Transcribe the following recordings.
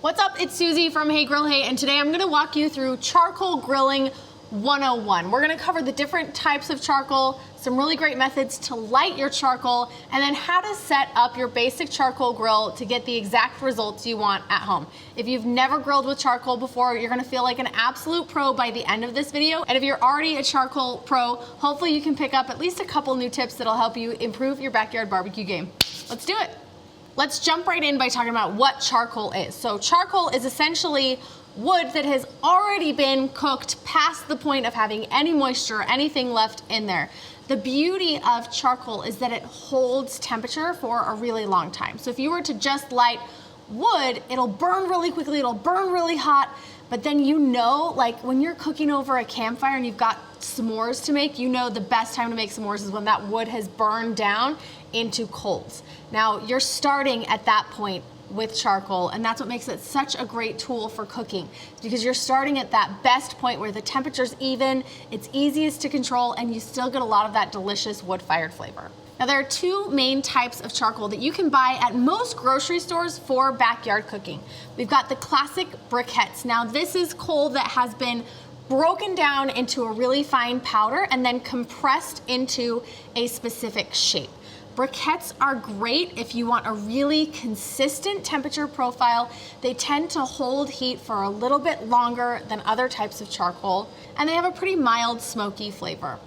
What's up? It's Susie from Hey Grill Hey, and today I'm going to walk you through charcoal grilling 101. We're going to cover the different types of charcoal, some really great methods to light your charcoal, and then how to set up your basic charcoal grill to get the exact results you want at home. If you've never grilled with charcoal before, you're going to feel like an absolute pro by the end of this video. And if you're already a charcoal pro, hopefully you can pick up at least a couple new tips that'll help you improve your backyard barbecue game. Let's do it. Let's jump right in by talking about what charcoal is. So charcoal is essentially wood that has already been cooked past the point of having any moisture or anything left in there. The beauty of charcoal is that it holds temperature for a really long time. So if you were to just light wood, it'll burn really quickly, it'll burn really hot, but then you know, like when you're cooking over a campfire and you've got s'mores to make, you know the best time to make s'mores is when that wood has burned down into coals. Now you're starting at that point with charcoal, and that's what makes it such a great tool for cooking, because you're starting at that best point where the temperature's even, it's easiest to control, and you still get a lot of that delicious wood-fired flavor. Now there are two main types of charcoal that you can buy at most grocery stores for backyard cooking. We've got the classic briquettes. Now this is coal that has been broken down into a really fine powder and then compressed into a specific shape. Briquettes are great if you want a really consistent temperature profile. They tend to hold heat for a little bit longer than other types of charcoal, and they have a pretty mild smoky flavor.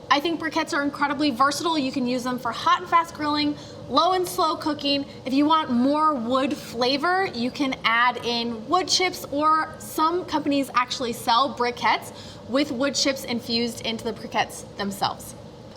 I think briquettes are incredibly versatile. You can use them for hot and fast grilling, low and slow cooking. If you want more wood flavor, you can add in wood chips, or some companies actually sell briquettes with wood chips infused into the briquettes themselves.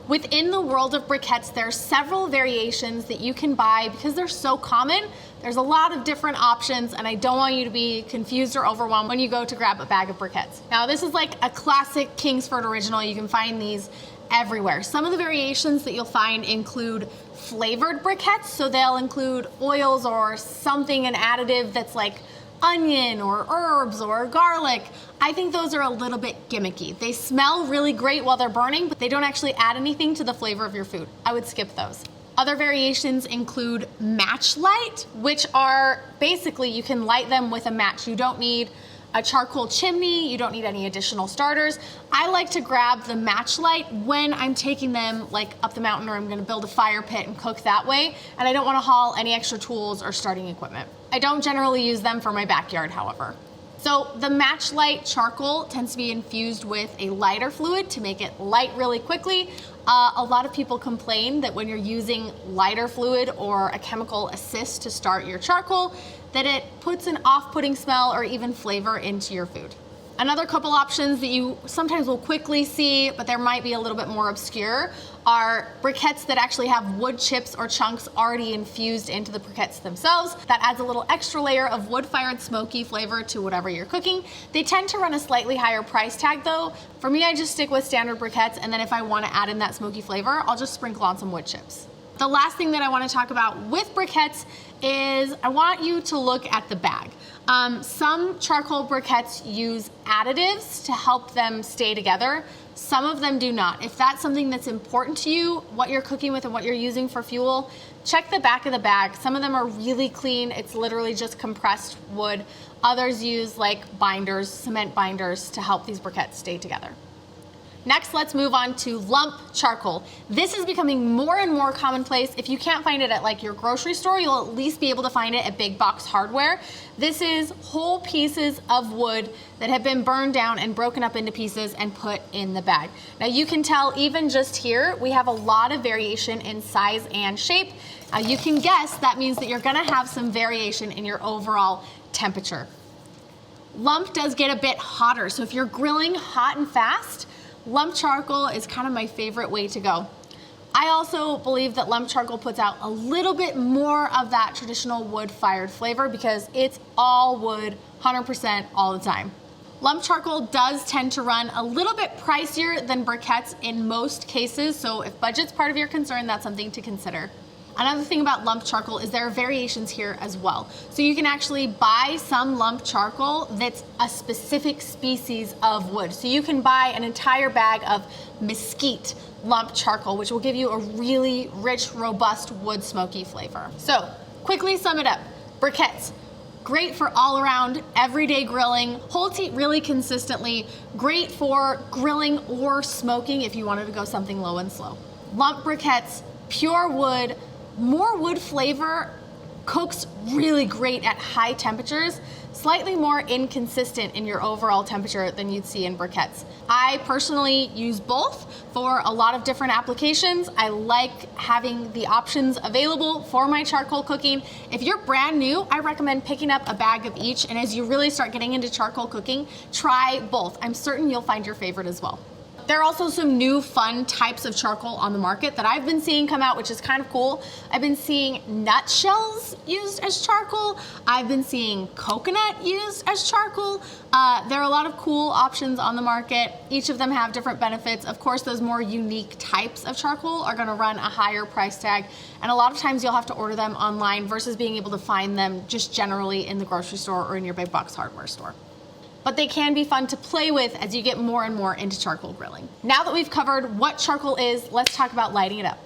Within the world of briquettes, there are several variations that you can buy because they're so common. There's a lot of different options, and I don't want you to be confused or overwhelmed when you go to grab a bag of briquettes. Now, this is like a classic Kingsford original. You can find these everywhere. Some of the variations that you'll find include flavored briquettes, so they'll include oils or something, an additive that's like onion or herbs or garlic. I think those are a little bit gimmicky. They smell really great while they're burning, but they don't actually add anything to the flavor of your food. I would skip those. Other variations include match light, which are basically you can light them with a match. You don't need a charcoal chimney, you don't need any additional starters. I like to grab the match light when I'm taking them like up the mountain, or I'm gonna build a fire pit and cook that way, and I don't wanna haul any extra tools or starting equipment. I don't generally use them for my backyard, however. So the match light charcoal tends to be infused with a lighter fluid to make it light really quickly. A lot of people complain that when you're using lighter fluid or a chemical assist to start your charcoal, that it puts an off-putting smell or even flavor into your food. Another couple options that you sometimes will quickly see, but there might be a little bit more obscure, are briquettes that actually have wood chips or chunks already infused into the briquettes themselves. That adds a little extra layer of wood-fired smoky flavor to whatever you're cooking. They tend to run a slightly higher price tag though. For me, I just stick with standard briquettes, and then if I want to add in that smoky flavor, I'll just sprinkle on some wood chips. The last thing that I want to talk about with briquettes is I want you to look at the bag. Some charcoal briquettes use additives to help them stay together. Some of them do not. If that's something that's important to you, what you're cooking with and what you're using for fuel, check the back of the bag. Some of them are really clean. It's literally just compressed wood. Others use like binders, cement binders, to help these briquettes stay together. Next, let's move on to lump charcoal. This is becoming more and more commonplace. If you can't find it at like your grocery store, you'll at least be able to find it at big box hardware. This is whole pieces of wood that have been burned down and broken up into pieces and put in the bag. Now you can tell even just here, we have a lot of variation in size and shape. You can guess that means that you're gonna have some variation in your overall temperature. Lump does get a bit hotter, so if you're grilling hot and fast, lump charcoal is kind of my favorite way to go. I also believe that lump charcoal puts out a little bit more of that traditional wood-fired flavor because it's all wood, 100% all the time. Lump charcoal does tend to run a little bit pricier than briquettes in most cases, so if budget's part of your concern, that's something to consider. Another thing about lump charcoal is there are variations here as well. So you can actually buy some lump charcoal that's a specific species of wood. So you can buy an entire bag of mesquite lump charcoal, which will give you a really rich, robust wood smoky flavor. So quickly sum it up. Briquettes, great for all around everyday grilling, holds heat really consistently, great for grilling or smoking if you wanted to go something low and slow. Lump briquettes, pure wood, more wood flavor, cooks really great at high temperatures, slightly more inconsistent in your overall temperature than you'd see in briquettes. I personally use both for a lot of different applications. I like having the options available for my charcoal cooking. If you're brand new, I recommend picking up a bag of each, and as you really start getting into charcoal cooking, try both. I'm certain you'll find your favorite as well. There are also some new fun types of charcoal on the market that I've been seeing come out, which is kind of cool. I've been seeing nutshells used as charcoal. I've been seeing coconut used as charcoal. There are a lot of cool options on the market. Each of them have different benefits. Of course, those more unique types of charcoal are gonna run a higher price tag, and a lot of times you'll have to order them online versus being able to find them just generally in the grocery store or in your big box hardware store. But they can be fun to play with as you get more and more into charcoal grilling. Now that we've covered what charcoal is, let's talk about lighting it up.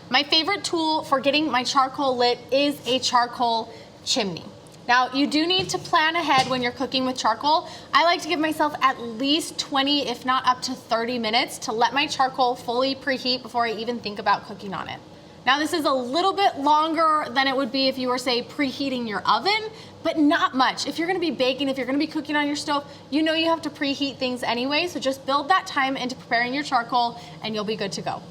My favorite tool for getting my charcoal lit is a charcoal chimney. Now, you do need to plan ahead when you're cooking with charcoal. I like to give myself at least 20, if not up to 30 minutes to let my charcoal fully preheat before I even think about cooking on it. Now, this is a little bit longer than it would be if you were, say, preheating your oven, but not much. If you're gonna be baking, if you're gonna be cooking on your stove, you know you have to preheat things anyway, so just build that time into preparing your charcoal and you'll be good to go.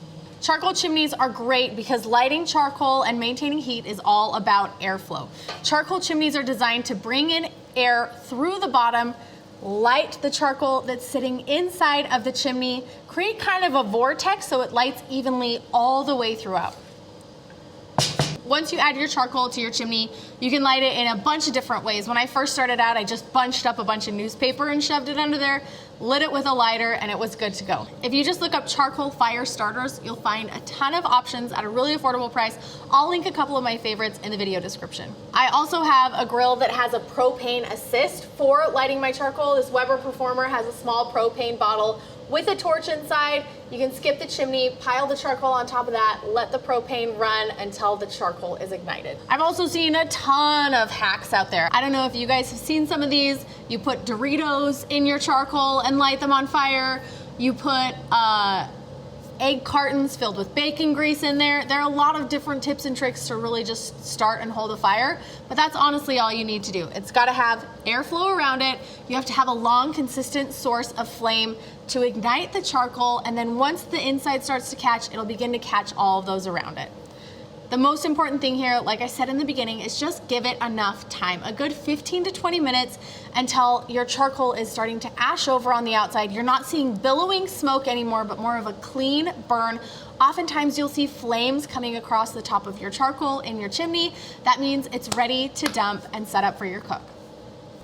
Charcoal chimneys are great because lighting charcoal and maintaining heat is all about airflow. Charcoal chimneys are designed to bring in air through the bottom, light the charcoal that's sitting inside of the chimney, create kind of a vortex so it lights evenly all the way throughout. Once you add your charcoal to your chimney, you can light it in a bunch of different ways. When I first started out, I just bunched up a bunch of newspaper and shoved it under there, lit it with a lighter, and it was good to go. If you just look up charcoal fire starters, you'll find a ton of options at a really affordable price. I'll link a couple of my favorites in the video description. I also have a grill that has a propane assist for lighting my charcoal. This Weber Performer has a small propane bottle with a torch inside. You can skip the chimney, pile the charcoal on top of that, let the propane run until the charcoal is ignited. I've also seen a ton of hacks out there. I don't know if you guys have seen some of these. You put Doritos in your charcoal and light them on fire. You put egg cartons filled with bacon grease in there. There are a lot of different tips and tricks to really just start and hold a fire, but that's honestly all you need to do. It's gotta have airflow around it. You have to have a long, consistent source of flame to ignite the charcoal, and then once the inside starts to catch, it'll begin to catch all of those around it. The most important thing here, like I said in the beginning, is just give it enough time, a good 15 to 20 minutes until your charcoal is starting to ash over on the outside. You're not seeing billowing smoke anymore, but more of a clean burn. Oftentimes you'll see flames coming across the top of your charcoal in your chimney. That means it's ready to dump and set up for your cook.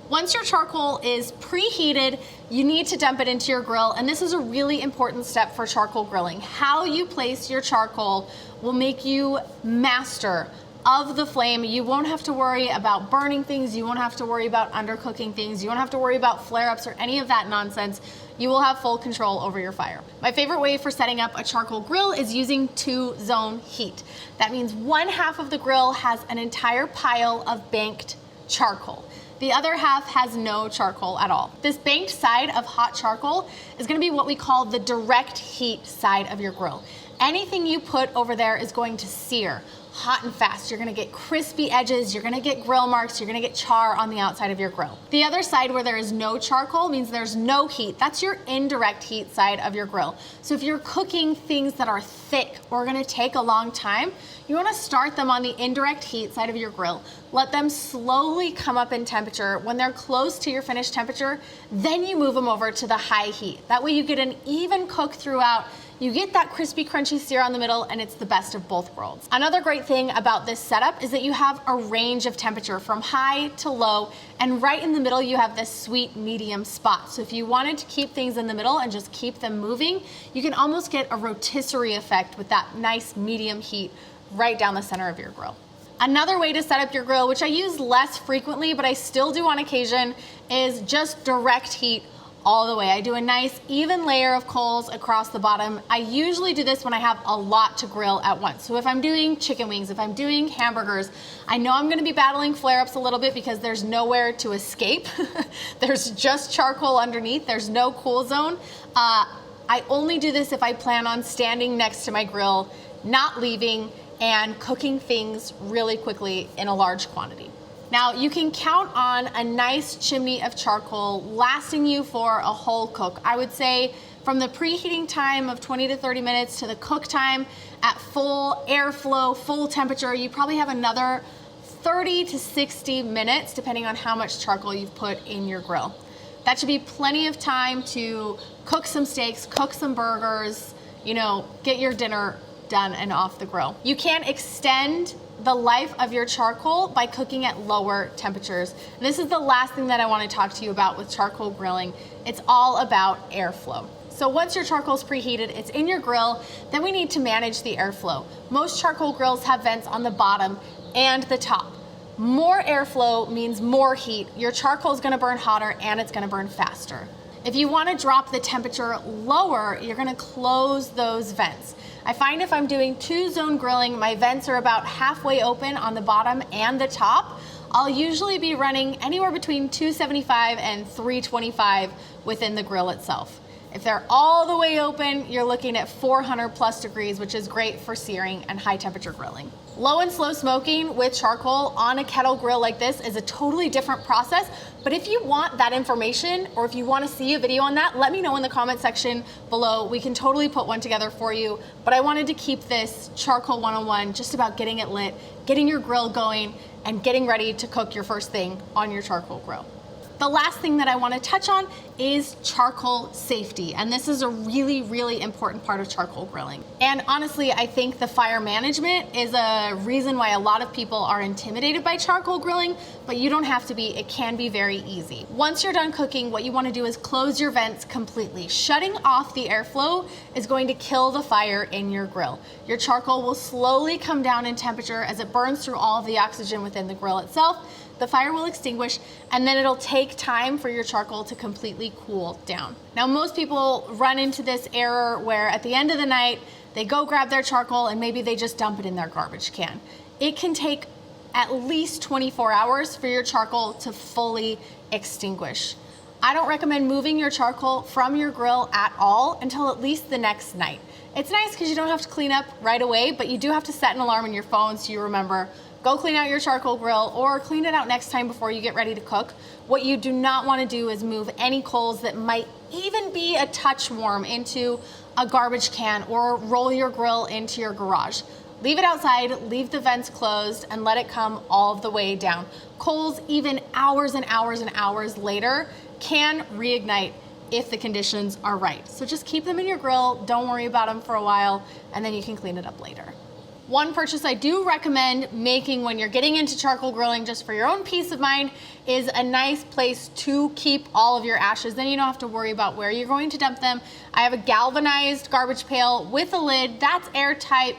Once your charcoal is preheated, you need to dump it into your grill, and this is a really important step for charcoal grilling. How you place your charcoal will make you master of the flame. You won't have to worry about burning things, you won't have to worry about undercooking things, you won't have to worry about flare-ups or any of that nonsense. You will have full control over your fire. My favorite way for setting up a charcoal grill is using 2-zone heat. That means one half of the grill has an entire pile of banked charcoal. The other half has no charcoal at all. This banked side of hot charcoal is gonna be what we call the direct heat side of your grill. Anything you put over there is going to sear hot and fast. You're gonna get crispy edges, you're gonna get grill marks, you're gonna get char on the outside of your grill. The other side where there is no charcoal means there's no heat. That's your indirect heat side of your grill. So if you're cooking things that are thick or gonna take a long time, you wanna start them on the indirect heat side of your grill. Let them slowly come up in temperature. When they're close to your finished temperature, then you move them over to the high heat. That way you get an even cook throughout. You get that crispy, crunchy sear on the middle, and it's the best of both worlds. Another great thing about this setup is that you have a range of temperature from high to low, and right in the middle you have this sweet medium spot. So if you wanted to keep things in the middle and just keep them moving, you can almost get a rotisserie effect with that nice medium heat right down the center of your grill. Another way to set up your grill, which I use less frequently, but I still do on occasion, is just direct heat all the way. I do a nice even layer of coals across the bottom. I usually do this when I have a lot to grill at once. So if I'm doing chicken wings, if I'm doing hamburgers, I know I'm gonna be battling flare-ups a little bit because there's nowhere to escape. There's just charcoal underneath, there's no cool zone. I only do this if I plan on standing next to my grill, not leaving, and cooking things really quickly in a large quantity. Now, you can count on a nice chimney of charcoal lasting you for a whole cook. I would say from the preheating time of 20 to 30 minutes to the cook time at full airflow, full temperature, you probably have another 30 to 60 minutes, depending on how much charcoal you've put in your grill. That should be plenty of time to cook some steaks, cook some burgers, you know, get your dinner done and off the grill. You can extend the life of your charcoal by cooking at lower temperatures. And this is the last thing that I want to talk to you about with charcoal grilling. It's all about airflow. So once your charcoal's preheated, it's in your grill, then we need to manage the airflow. Most charcoal grills have vents on the bottom and the top. More airflow means more heat. Your charcoal is going to burn hotter and it's going to burn faster. If you want to drop the temperature lower, you're going to close those vents. I find if I'm doing 2-zone grilling, my vents are about halfway open on the bottom and the top. I'll usually be running anywhere between 275 and 325 within the grill itself. If they're all the way open, you're looking at 400 plus degrees, which is great for searing and high temperature grilling. Low and slow smoking with charcoal on a kettle grill like this is a totally different process. But if you want that information, or if you want to see a video on that, let me know in the comment section below. We can totally put one together for you. But I wanted to keep this Charcoal 101 just about getting it lit, getting your grill going, and getting ready to cook your first thing on your charcoal grill. The last thing that I want to touch on is charcoal safety. And this is a really, really important part of charcoal grilling. And honestly, I think the fire management is a reason why a lot of people are intimidated by charcoal grilling, but you don't have to be. It can be very easy. Once you're done cooking, what you want to do is close your vents completely. Shutting off the airflow is going to kill the fire in your grill. Your charcoal will slowly come down in temperature as it burns through all of the oxygen within the grill itself. The fire will extinguish, and then it'll take time for your charcoal to completely cool down. Now, most people run into this error where at the end of the night, they go grab their charcoal and maybe they just dump it in their garbage can. It can take at least 24 hours for your charcoal to fully extinguish. I don't recommend moving your charcoal from your grill at all until at least the next night. It's nice because you don't have to clean up right away, but you do have to set an alarm in your phone so you remember, go clean out your charcoal grill or clean it out next time before you get ready to cook. What you do not want to do is move any coals that might even be a touch warm into a garbage can or roll your grill into your garage. Leave it outside, leave the vents closed, and let it come all the way down. Coals, even hours and hours and hours later, can reignite if the conditions are right. So just keep them in your grill, don't worry about them for a while, and then you can clean it up later. One purchase I do recommend making when you're getting into charcoal grilling, just for your own peace of mind, is a nice place to keep all of your ashes. Then you don't have to worry about where you're going to dump them. I have a galvanized garbage pail with a lid that's airtight.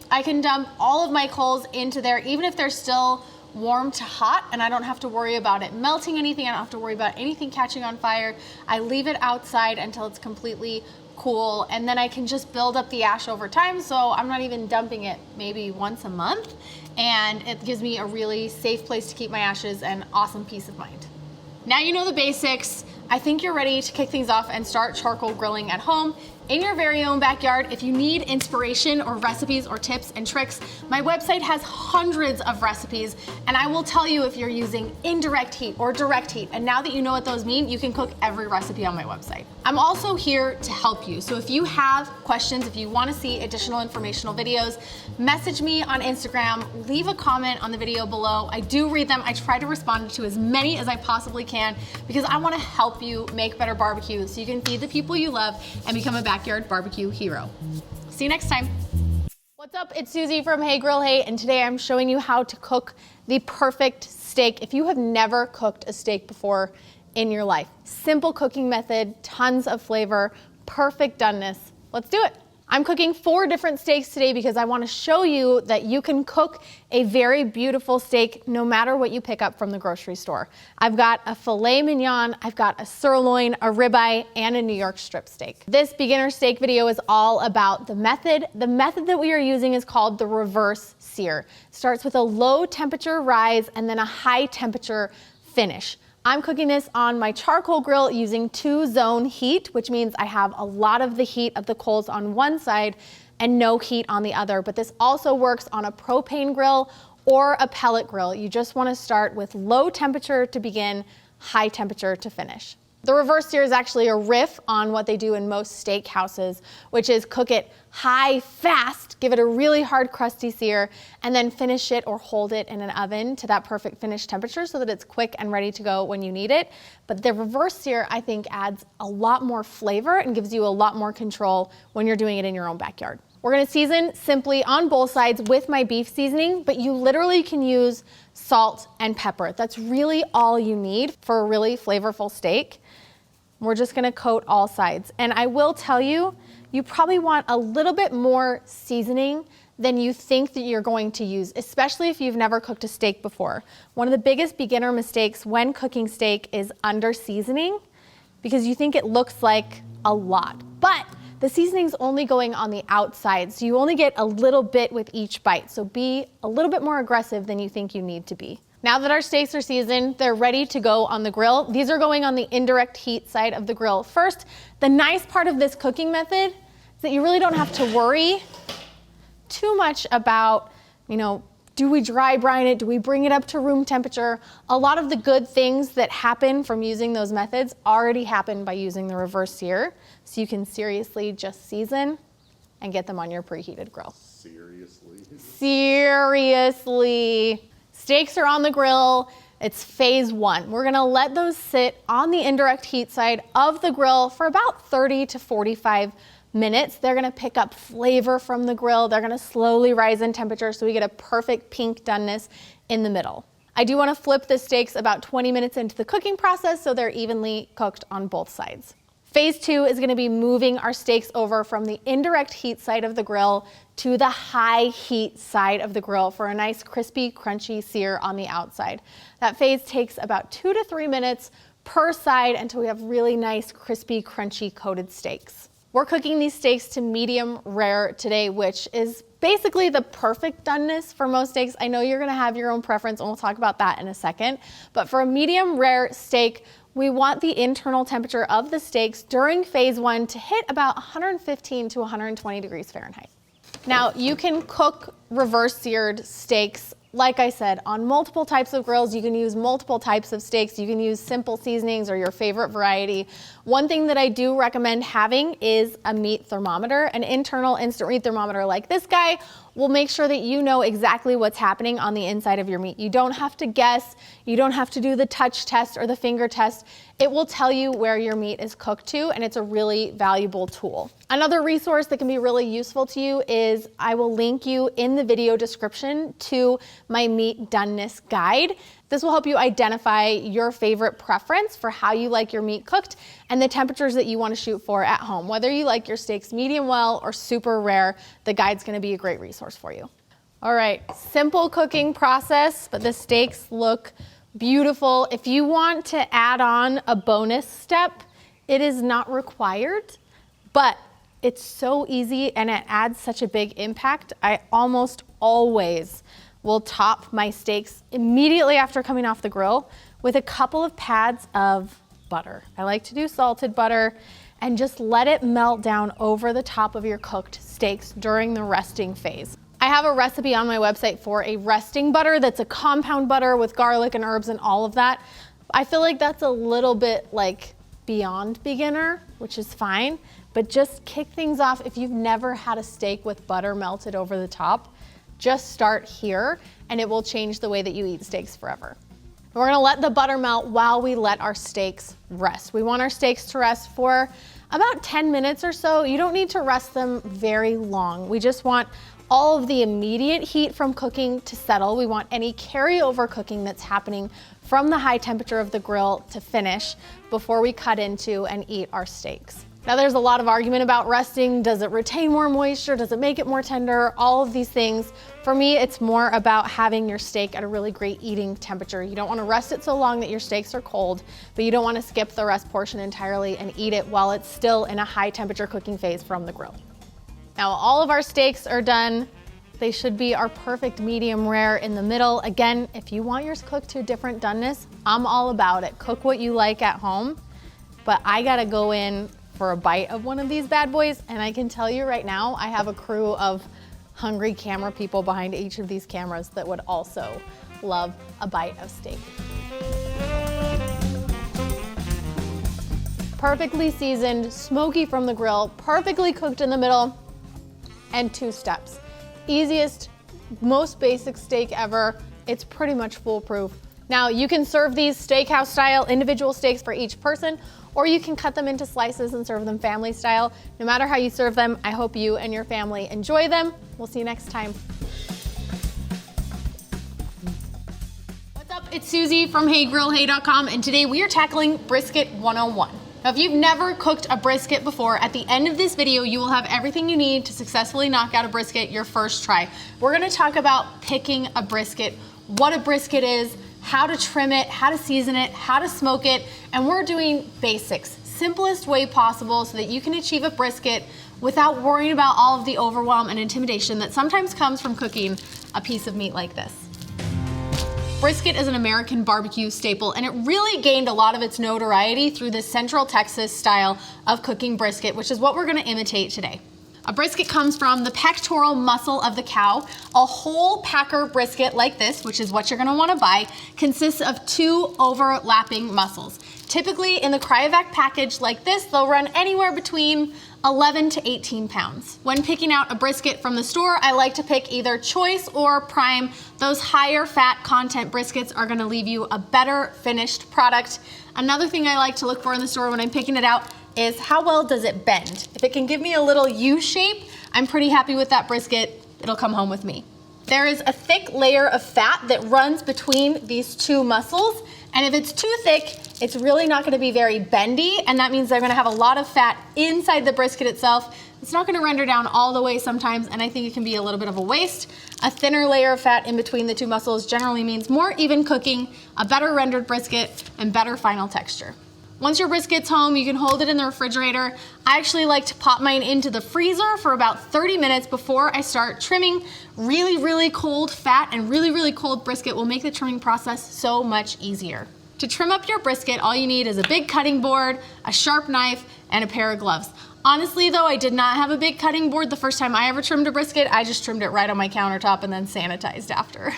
I can dump all of my coals into there, even if they're still warm to hot, and I don't have to worry about it melting anything. I don't have to worry about anything catching on fire. I leave it outside until it's completely cool, and then I can just build up the ash over time, so I'm not even dumping it maybe once a month, and it gives me a really safe place to keep my ashes and awesome peace of mind. Now you know the basics. I think you're ready to kick things off and start charcoal grilling at home in your very own backyard. If you need inspiration or recipes or tips and tricks, my website has hundreds of recipes, and I will tell you if you're using indirect heat or direct heat. And now that you know what those mean, you can cook every recipe on my website. I'm also here to help you. So if you have questions, if you want to see additional informational videos, message me on Instagram, leave a comment on the video below. I do read them. I try to respond to as many as I possibly can because I want to help you make better barbecue so you can feed the people you love and become a backyard barbecue hero. See you next time. What's up? It's Susie from Hey Grill Hey, and today I'm showing you how to cook the perfect steak. If you have never cooked a steak before in your life, simple cooking method, tons of flavor, perfect doneness. Let's do it. I'm cooking 4 different steaks today because I want to show you that you can cook a very beautiful steak no matter what you pick up from the grocery store. I've got a filet mignon, I've got a sirloin, a ribeye, and a New York strip steak. This beginner steak video is all about the method. The method that we are using is called the reverse sear. It starts with a low temperature rise and then a high temperature finish. I'm cooking this on my charcoal grill using 2-zone heat, which means I have a lot of the heat of the coals on one side and no heat on the other. But this also works on a propane grill or a pellet grill. You just want to start with low temperature to begin, high temperature to finish. The reverse sear is actually a riff on what they do in most steak houses, which is cook it high fast, give it a really hard crusty sear, and then finish it or hold it in an oven to that perfect finish temperature so that it's quick and ready to go when you need it. But the reverse sear, I think, adds a lot more flavor and gives you a lot more control when you're doing it in your own backyard. We're gonna season simply on both sides with my beef seasoning, but you literally can use salt and pepper. That's really all you need for a really flavorful steak. We're just gonna coat all sides. And I will tell you, you probably want a little bit more seasoning than you think that you're going to use, especially if you've never cooked a steak before. One of the biggest beginner mistakes when cooking steak is under seasoning, because you think it looks like a lot. But the seasoning's only going on the outside, so you only get a little bit with each bite. So be a little bit more aggressive than you think you need to be. Now that our steaks are seasoned, they're ready to go on the grill. These are going on the indirect heat side of the grill. First, the nice part of this cooking method is that you really don't have to worry too much about, do we dry brine it? Do we bring it up to room temperature? A lot of the good things that happen from using those methods already happen by using the reverse sear. So you can seriously just season and get them on your preheated grill. Seriously. Steaks are on the grill. It's phase 1. We're gonna let those sit on the indirect heat side of the grill for about 30 to 45 minutes. They're gonna pick up flavor from the grill. They're gonna slowly rise in temperature so we get a perfect pink doneness in the middle. I do wanna flip the steaks about 20 minutes into the cooking process so they're evenly cooked on both sides. Phase 2 is gonna be moving our steaks over from the indirect heat side of the grill to the high heat side of the grill for a nice crispy, crunchy sear on the outside. That phase takes about 2 to 3 minutes per side until we have really nice, crispy, crunchy coated steaks. We're cooking these steaks to medium rare today, which is basically the perfect doneness for most steaks. I know you're gonna have your own preference and we'll talk about that in a second. But for a medium rare steak, we want the internal temperature of the steaks during phase 1 to hit about 115 to 120 degrees Fahrenheit. Now, you can cook reverse seared steaks, like I said, on multiple types of grills. You can use multiple types of steaks. You can use simple seasonings or your favorite variety. One thing that I do recommend having is a meat thermometer. An internal instant read thermometer like this guy will make sure that you know exactly what's happening on the inside of your meat. You don't have to guess. You don't have to do the touch test or the finger test. It will tell you where your meat is cooked to, and it's a really valuable tool. Another resource that can be really useful to you is I will link you in the video description to my meat doneness guide. This will help you identify your favorite preference for how you like your meat cooked and the temperatures that you want to shoot for at home. Whether you like your steaks medium well or super rare, the guide's going to be a great resource for you. All right, simple cooking process, but the steaks look beautiful. If you want to add on a bonus step, it is not required, but it's so easy and it adds such a big impact. I almost always will top my steaks immediately after coming off the grill with a couple of pads of butter. I like to do salted butter and just let it melt down over the top of your cooked steaks during the resting phase. I have a recipe on my website for a resting butter that's a compound butter with garlic and herbs and all of that. I feel like that's a little bit like beyond beginner, which is fine, but just kick things off. If you've never had a steak with butter melted over the top, just start here and it will change the way that you eat steaks forever. We're gonna let the butter melt while we let our steaks rest. We want our steaks to rest for about 10 minutes or so. You don't need to rest them very long. We just want all of the immediate heat from cooking to settle. We want any carryover cooking that's happening from the high temperature of the grill to finish before we cut into and eat our steaks. Now there's a lot of argument about resting. Does it retain more moisture? Does it make it more tender? All of these things. For me, it's more about having your steak at a really great eating temperature. You don't want to rest it so long that your steaks are cold, but you don't want to skip the rest portion entirely and eat it while it's still in a high temperature cooking phase from the grill. Now all of our steaks are done. They should be our perfect medium rare in the middle. Again, if you want yours cooked to a different doneness, I'm all about it. Cook what you like at home, but I gotta go in for a bite of one of these bad boys, and I can tell you right now, I have a crew of hungry camera people behind each of these cameras that would also love a bite of steak. Perfectly seasoned, smoky from the grill, perfectly cooked in the middle, and 2 steps. Easiest, most basic steak ever. It's pretty much foolproof. Now you can serve these steakhouse style individual steaks for each person, or you can cut them into slices and serve them family style. No matter how you serve them, I hope you and your family enjoy them. We'll see you next time. What's up? It's Susie from HeyGrillHey.com, and today we are tackling Brisket 101. Now, if you've never cooked a brisket before, at the end of this video, you will have everything you need to successfully knock out a brisket your first try. We're gonna talk about picking a brisket, what a brisket is, how to trim it, how to season it, how to smoke it, and we're doing basics, simplest way possible so that you can achieve a brisket without worrying about all of the overwhelm and intimidation that sometimes comes from cooking a piece of meat like this. Brisket is an American barbecue staple, and it really gained a lot of its notoriety through the Central Texas style of cooking brisket, which is what we're gonna imitate today. A brisket comes from the pectoral muscle of the cow. A whole packer brisket like this, which is what you're gonna wanna buy, consists of 2 overlapping muscles. Typically in the cryovac package like this, they'll run anywhere between 11 to 18 pounds. When picking out a brisket from the store, I like to pick either choice or prime. Those higher fat content briskets are gonna leave you a better finished product. Another thing I like to look for in the store when I'm picking it out is how well does it bend? If it can give me a little U shape, I'm pretty happy with that brisket. It'll come home with me. There is a thick layer of fat that runs between these 2 muscles, and if it's too thick, it's really not gonna be very bendy, and that means they're gonna have a lot of fat inside the brisket itself. It's not gonna render down all the way sometimes, and I think it can be a little bit of a waste. A thinner layer of fat in between the 2 muscles generally means more even cooking, a better rendered brisket, and better final texture. Once your brisket's home, you can hold it in the refrigerator. I actually like to pop mine into the freezer for about 30 minutes before I start trimming. Really, really cold fat and really, really cold brisket will make the trimming process so much easier. To trim up your brisket, all you need is a big cutting board, a sharp knife, and a pair of gloves. Honestly though, I did not have a big cutting board the first time I ever trimmed a brisket. I just trimmed it right on my countertop and then sanitized after.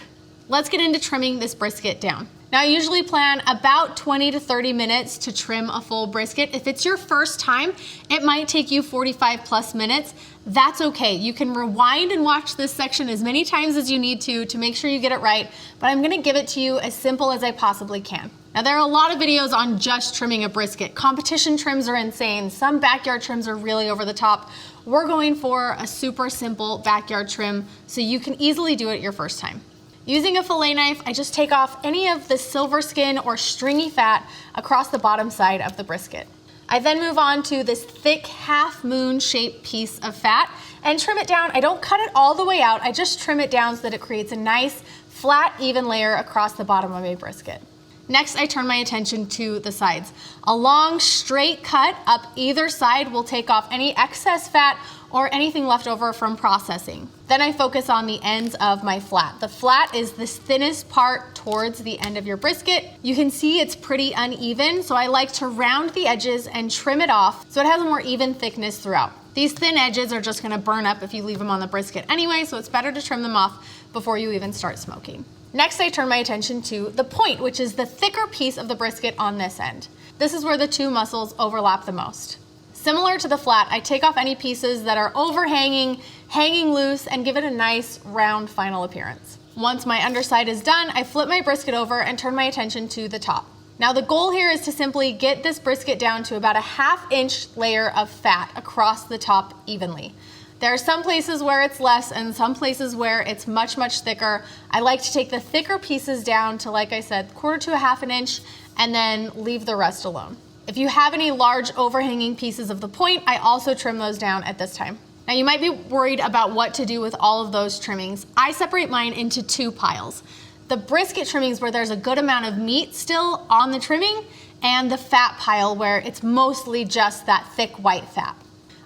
Let's get into trimming this brisket down. Now I usually plan about 20 to 30 minutes to trim a full brisket. If it's your first time, it might take you 45 plus minutes. That's okay. You can rewind and watch this section as many times as you need to make sure you get it right, but I'm gonna give it to you as simple as I possibly can. Now there are a lot of videos on just trimming a brisket. Competition trims are insane. Some backyard trims are really over the top. We're going for a super simple backyard trim so you can easily do it your first time. Using a fillet knife, I just take off any of the silver skin or stringy fat across the bottom side of the brisket. I then move on to this thick half moon shaped piece of fat and trim it down. I don't cut it all the way out, I just trim it down so that it creates a nice flat even layer across the bottom of a brisket. Next, I turn my attention to the sides. A long straight cut up either side will take off any excess fat or anything left over from processing. Then I focus on the ends of my flat. The flat is the thinnest part towards the end of your brisket. You can see it's pretty uneven, so I like to round the edges and trim it off so it has a more even thickness throughout. These thin edges are just gonna burn up if you leave them on the brisket anyway, so it's better to trim them off before you even start smoking. Next, I turn my attention to the point, which is the thicker piece of the brisket on this end. This is where the 2 muscles overlap the most. Similar to the flat, I take off any pieces that are overhanging, hanging loose, and give it a nice round final appearance. Once my underside is done, I flip my brisket over and turn my attention to the top. Now the goal here is to simply get this brisket down to about a 1/2 inch layer of fat across the top evenly. There are some places where it's less and some places where it's much, much thicker. I like to take the thicker pieces down to, like I said, 1/4 to a 1/2 inch and then leave the rest alone. If you have any large overhanging pieces of the point, I also trim those down at this time. Now you might be worried about what to do with all of those trimmings. I separate mine into 2 piles. The brisket trimmings where there's a good amount of meat still on the trimming, and the fat pile where it's mostly just that thick white fat.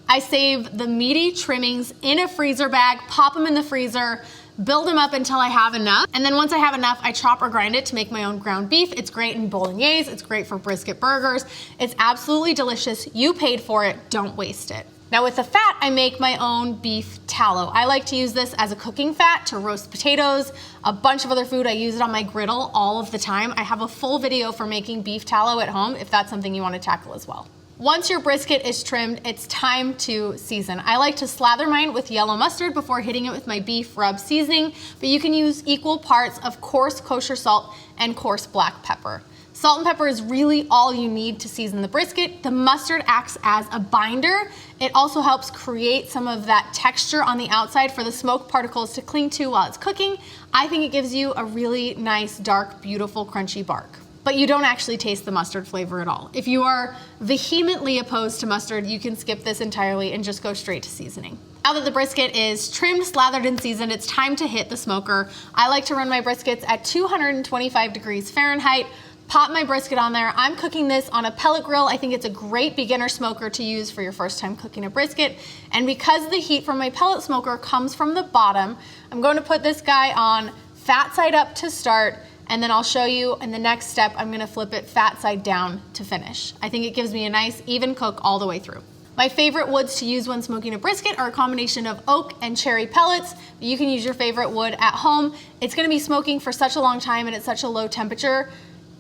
I save the meaty trimmings in a freezer bag, pop them in the freezer, build them up until I have enough, and then once I have enough, I chop or grind it to make my own ground beef. It's great in bolognese, it's great for brisket burgers. It's absolutely delicious. You paid for it, don't waste it. Now with the fat, I make my own beef tallow. I like to use this as a cooking fat to roast potatoes, a bunch of other food. I use it on my griddle all of the time. I have a full video for making beef tallow at home if that's something you want to tackle as well. Once your brisket is trimmed, it's time to season. I like to slather mine with yellow mustard before hitting it with my beef rub seasoning, but you can use equal parts of coarse kosher salt and coarse black pepper. Salt and pepper is really all you need to season the brisket. The mustard acts as a binder. It also helps create some of that texture on the outside for the smoke particles to cling to while it's cooking. I think it gives you a really nice, dark, beautiful, crunchy bark. But you don't actually taste the mustard flavor at all. If you are vehemently opposed to mustard, you can skip this entirely and just go straight to seasoning. Now that the brisket is trimmed, slathered, and seasoned, it's time to hit the smoker. I like to run my briskets at 225 degrees Fahrenheit. Pop my brisket on there. I'm cooking this on a pellet grill. I think it's a great beginner smoker to use for your first time cooking a brisket. And because the heat from my pellet smoker comes from the bottom, I'm going to put this guy on fat side up to start, and then I'll show you in the next step, I'm gonna flip it fat side down to finish. I think it gives me a nice even cook all the way through. My favorite woods to use when smoking a brisket are a combination of oak and cherry pellets. You can use your favorite wood at home. It's gonna be smoking for such a long time and at such a low temperature,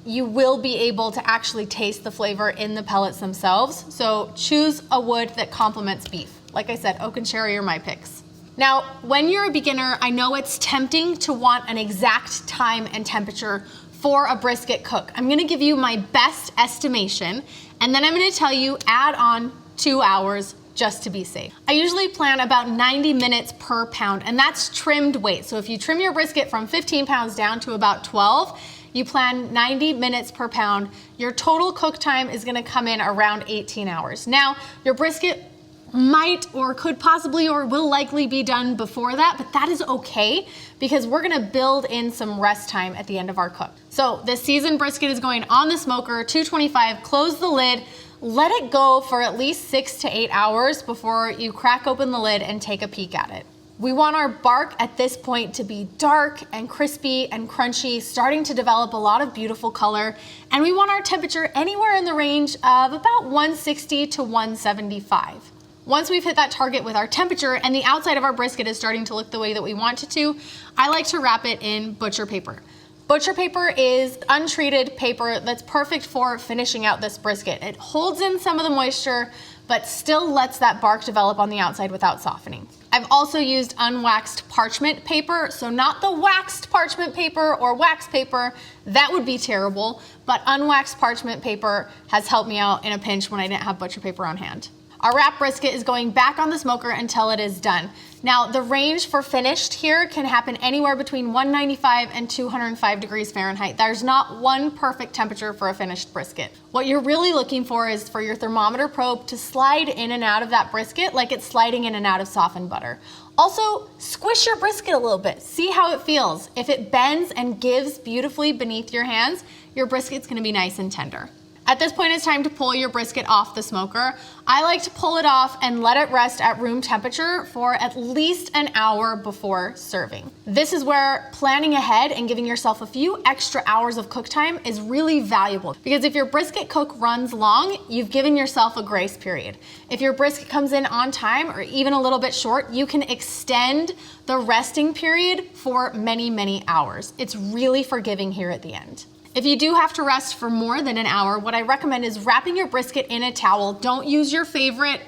you will be able to actually taste the flavor in the pellets themselves. So choose a wood that complements beef. Like I said, oak and cherry are my picks. Now, when you're a beginner, I know it's tempting to want an exact time and temperature for a brisket cook. I'm gonna give you my best estimation, and then I'm gonna tell you add on 2 hours just to be safe. I usually plan about 90 minutes per pound, and that's trimmed weight. So if you trim your brisket from 15 pounds down to about 12, you plan 90 minutes per pound. Your total cook time is gonna come in around 18 hours. Now, your brisket might or could possibly or will likely be done before that, but that is okay because we're gonna build in some rest time at the end of our cook. So the seasoned brisket is going on the smoker, 225, close the lid, let it go for at least 6 to 8 hours before you crack open the lid and take a peek at it. We want our bark at this point to be dark and crispy and crunchy, starting to develop a lot of beautiful color. And we want our temperature anywhere in the range of about 160 to 175. Once we've hit that target with our temperature and the outside of our brisket is starting to look the way that we want it to, I like to wrap it in butcher paper. Butcher paper is untreated paper that's perfect for finishing out this brisket. It holds in some of the moisture, but still lets that bark develop on the outside without softening. I've also used unwaxed parchment paper, so not the waxed parchment paper or wax paper, that would be terrible, but unwaxed parchment paper has helped me out in a pinch when I didn't have butcher paper on hand. Our wrap brisket is going back on the smoker until it is done. Now, the range for finished here can happen anywhere between 195 and 205 degrees Fahrenheit. There's not one perfect temperature for a finished brisket. What you're really looking for is for your thermometer probe to slide in and out of that brisket like it's sliding in and out of softened butter. Also, squish your brisket a little bit. See how it feels. If it bends and gives beautifully beneath your hands, your brisket's gonna be nice and tender. At this point, it's time to pull your brisket off the smoker. I like to pull it off and let it rest at room temperature for at least an hour before serving. This is where planning ahead and giving yourself a few extra hours of cook time is really valuable, because if your brisket cook runs long, you've given yourself a grace period. If your brisket comes in on time or even a little bit short, you can extend the resting period for many, many hours. It's really forgiving here at the end. If you do have to rest for more than an hour, what I recommend is wrapping your brisket in a towel. Don't use your favorite,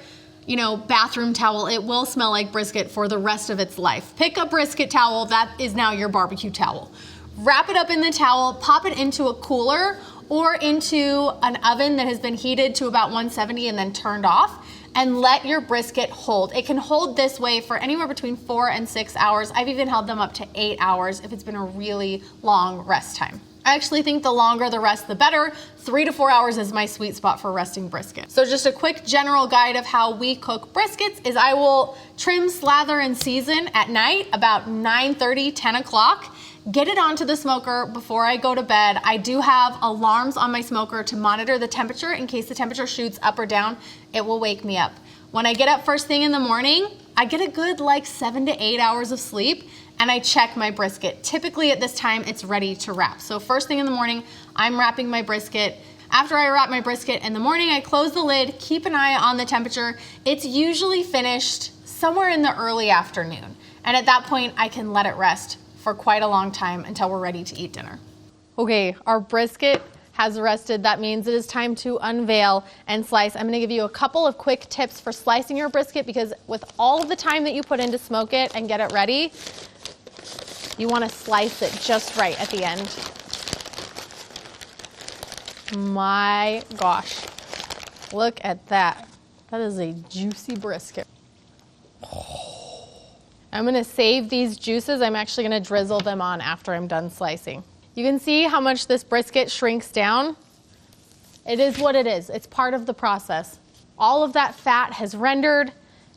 bathroom towel. It will smell like brisket for the rest of its life. Pick a brisket towel, that is now your barbecue towel. Wrap it up in the towel, pop it into a cooler or into an oven that has been heated to about 170 and then turned off, and let your brisket hold. It can hold this way for anywhere between 4 and 6 hours. I've even held them up to 8 hours if it's been a really long rest time. I actually think the longer the rest, the better. 3 to 4 hours is my sweet spot for resting brisket. So just a quick general guide of how we cook briskets is I will trim, slather, and season at night about 9:30, 10 o'clock. Get it onto the smoker before I go to bed. I do have alarms on my smoker to monitor the temperature in case the temperature shoots up or down. It will wake me up. When I get up first thing in the morning, I get a good like 7 to 8 hours of sleep and I check my brisket. Typically at this time, it's ready to wrap. So first thing in the morning, I'm wrapping my brisket. After I wrap my brisket in the morning, I close the lid, keep an eye on the temperature. It's usually finished somewhere in the early afternoon. And at that point, I can let it rest for quite a long time until we're ready to eat dinner. Okay, our brisket has rested. That means it is time to unveil and slice. I'm gonna give you a couple of quick tips for slicing your brisket because with all of the time that you put in to smoke it and get it ready, you wanna slice it just right at the end. My gosh, look at that. That is a juicy brisket. I'm gonna save these juices. I'm actually gonna drizzle them on after I'm done slicing. You can see how much this brisket shrinks down. It is what it is. It's part of the process. All of that fat has rendered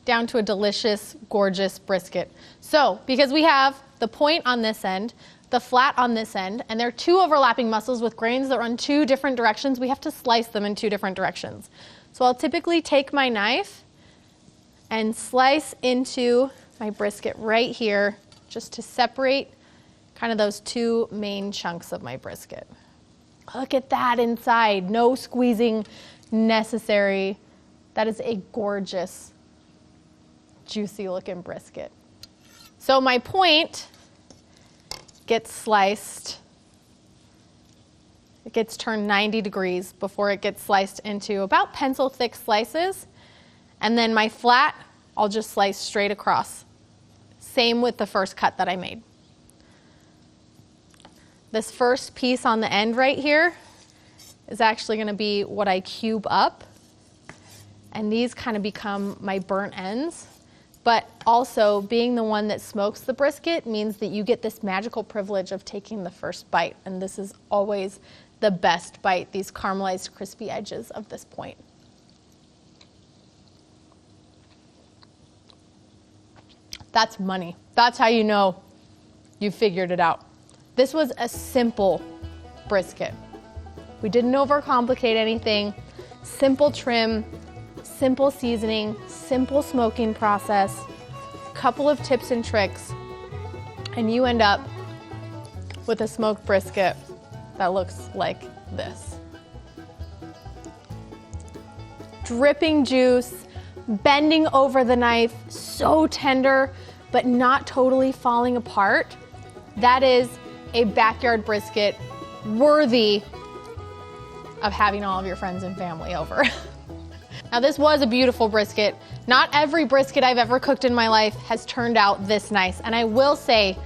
down to a delicious, gorgeous brisket. So, because we have the point on this end, the flat on this end, and there are two overlapping muscles with grains that run two different directions, we have to slice them in two different directions. So I'll typically take my knife and slice into my brisket right here just to separate kind of those two main chunks of my brisket. Look at that inside, no squeezing necessary. That is a gorgeous, juicy looking brisket. So my point gets sliced. It gets turned 90 degrees before it gets sliced into about pencil thick slices. And then my flat, I'll just slice straight across. Same with the first cut that I made. This first piece on the end right here is actually gonna be what I cube up. And these kind of become my burnt ends. But also being the one that smokes the brisket means that you get this magical privilege of taking the first bite. And this is always the best bite, these caramelized crispy edges of this point. That's money. That's how you know you figured it out. This was a simple brisket. We didn't overcomplicate anything. Simple trim, simple seasoning, simple smoking process, couple of tips and tricks, and you end up with a smoked brisket that looks like this. Dripping juice, bending over the knife, so tender, but not totally falling apart. That is a backyard brisket worthy of having all of your friends and family over. Now this was a beautiful brisket. Not every brisket I've ever cooked in my life has turned out this nice. And I will say,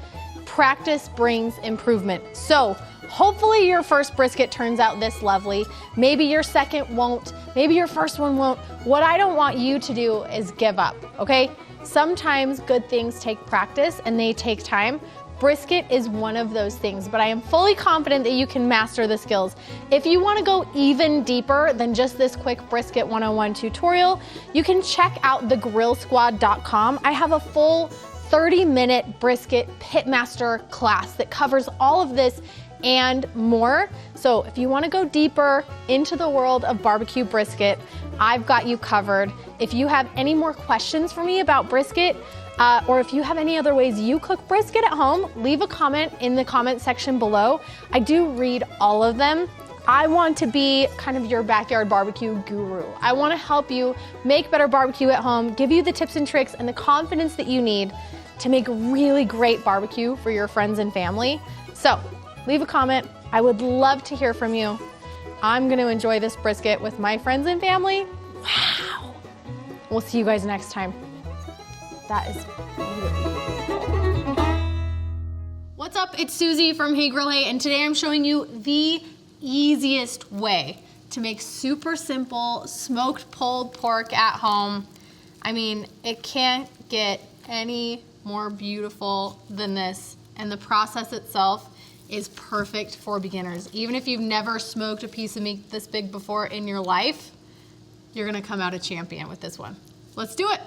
practice brings improvement. So hopefully your first brisket turns out this lovely. Maybe your second won't, maybe your first one won't. What I don't want you to do is give up, okay? Sometimes good things take practice and they take time. Brisket is one of those things, but I am fully confident that you can master the skills. If you want to go even deeper than just this quick Brisket 101 tutorial, you can check out thegrillsquad.com. I have a full 30-minute brisket pitmaster class that covers all of this and more. So if you want to go deeper into the world of barbecue brisket, I've got you covered. If you have any more questions for me about brisket, or if you have any other ways you cook brisket at home, leave a comment in the comment section below. I do read all of them. I want to be kind of your backyard barbecue guru. I want to help you make better barbecue at home, give you the tips and tricks and the confidence that you need to make really great barbecue for your friends and family. So leave a comment. I would love to hear from you. I'm going to enjoy this brisket with my friends and family. Wow. We'll see you guys next time. That is beautiful. What's up? It's Susie from Hey Grill Hey, and today I'm showing you the easiest way to make super simple smoked pulled pork at home. I mean, it can't get any more beautiful than this, and the process itself is perfect for beginners. Even if you've never smoked a piece of meat this big before in your life, you're gonna come out a champion with this one. Let's do it.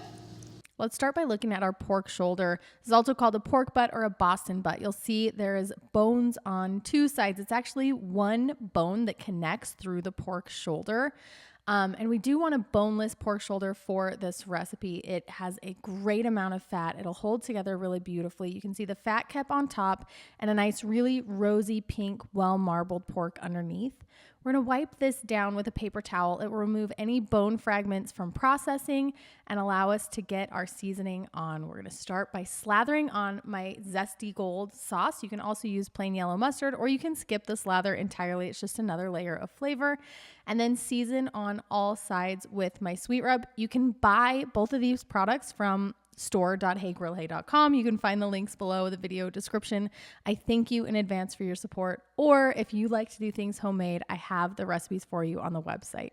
Let's start by looking at our pork shoulder. This is also called a pork butt or a Boston butt. You'll see there's bones on two sides. It's actually one bone that connects through the pork shoulder. And we do want a boneless pork shoulder for this recipe. It has a great amount of fat. It'll hold together really beautifully. You can see the fat cap on top and a nice, really rosy pink, well-marbled pork underneath. We're going to wipe this down with a paper towel. It will remove any bone fragments from processing and allow us to get our seasoning on. We're going to start by slathering on my Zesty Gold sauce. You can also use plain yellow mustard, or you can skip the slather entirely. It's just another layer of flavor. And then season on all sides with my sweet rub. You can buy both of these products from store.heygrillhey.com. You can find the links below the video description. I thank you in advance for your support. Or if you like to do things homemade, I have the recipes for you on the website.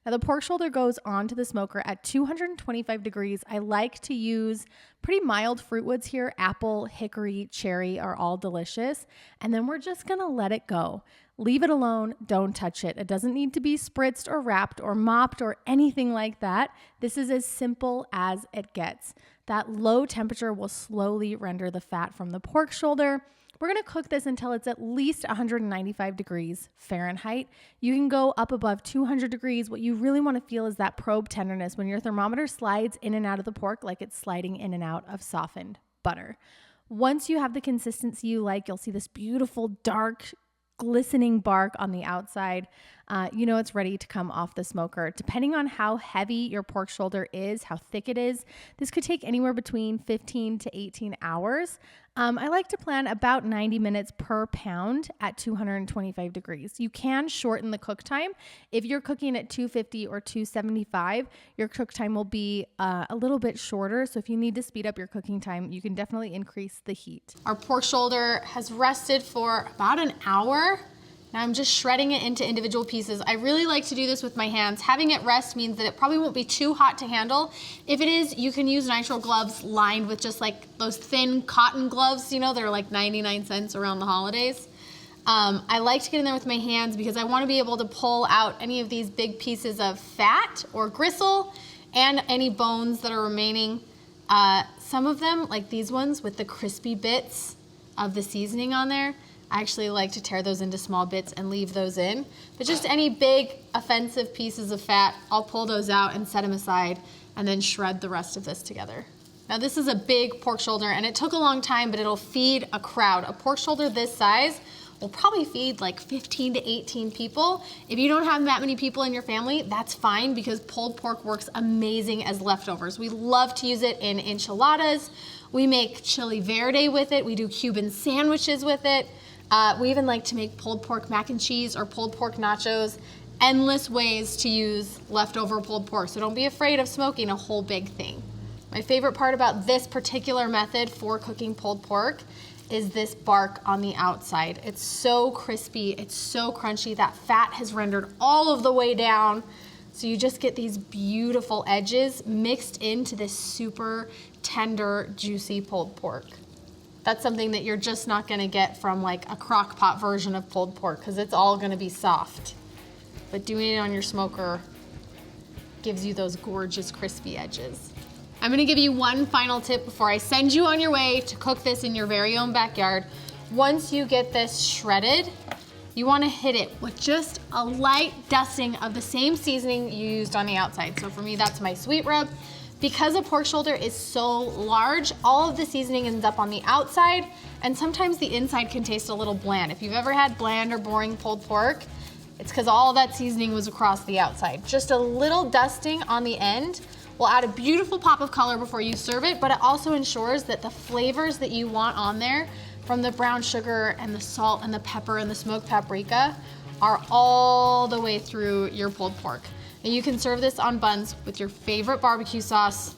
Now the pork shoulder goes onto the smoker at 225 degrees. I like to use pretty mild fruit woods here. Apple, hickory, cherry are all delicious. And then we're just gonna let it go. Leave it alone, don't touch it. It doesn't need to be spritzed or wrapped or mopped or anything like that. This is as simple as it gets. That low temperature will slowly render the fat from the pork shoulder. We're gonna cook this until it's at least 195 degrees Fahrenheit. You can go up above 200 degrees. What you really wanna feel is that probe tenderness when your thermometer slides in and out of the pork like it's sliding in and out of softened butter. Once you have the consistency you like, you'll see this beautiful dark glistening bark on the outside. You know it's ready to come off the smoker. Depending on how heavy your pork shoulder is, how thick it is, this could take anywhere between 15 to 18 hours. I like to plan about 90 minutes per pound at 225 degrees. You can shorten the cook time. If you're cooking at 250 or 275, your cook time will be a little bit shorter. So if you need to speed up your cooking time, you can definitely increase the heat. Our pork shoulder has rested for about an hour. Now I'm just shredding it into individual pieces. I really like to do this with my hands. Having it rest means that it probably won't be too hot to handle. If it is, you can use nitrile gloves lined with just like those thin cotton gloves, you know, they're like 99 cents around the holidays. I like to get in there with my hands because I want to be able to pull out any of these big pieces of fat or gristle and any bones that are remaining. Some of them, like these ones with the crispy bits of the seasoning on there, I actually like to tear those into small bits and leave those in. But just any big offensive pieces of fat, I'll pull those out and set them aside and then shred the rest of this together. Now this is a big pork shoulder and it took a long time, but it'll feed a crowd. A pork shoulder this size will probably feed like 15 to 18 people. If you don't have that many people in your family, that's fine because pulled pork works amazing as leftovers. We love to use it in enchiladas. We make chili verde with it. We do Cuban sandwiches with it. We even like to make pulled pork mac and cheese or pulled pork nachos. Endless ways to use leftover pulled pork, so don't be afraid of smoking a whole big thing. My favorite part about this particular method for cooking pulled pork is this bark on the outside. It's so crispy, it's so crunchy. That fat has rendered all of the way down, so you just get these beautiful edges mixed into this super tender, juicy pulled pork. That's something that you're just not gonna get from like a crock pot version of pulled pork because it's all gonna be soft. But doing it on your smoker gives you those gorgeous crispy edges. I'm gonna give you one final tip before I send you on your way to cook this in your very own backyard. Once you get this shredded, you wanna hit it with just a light dusting of the same seasoning you used on the outside. So for me, that's my sweet rub. Because a pork shoulder is so large, all of the seasoning ends up on the outside, and sometimes the inside can taste a little bland. If you've ever had bland or boring pulled pork, it's because all of that seasoning was across the outside. Just a little dusting on the end will add a beautiful pop of color before you serve it, but it also ensures that the flavors that you want on there, from the brown sugar and the salt and the pepper and the smoked paprika, are all the way through your pulled pork. And you can serve this on buns with your favorite barbecue sauce,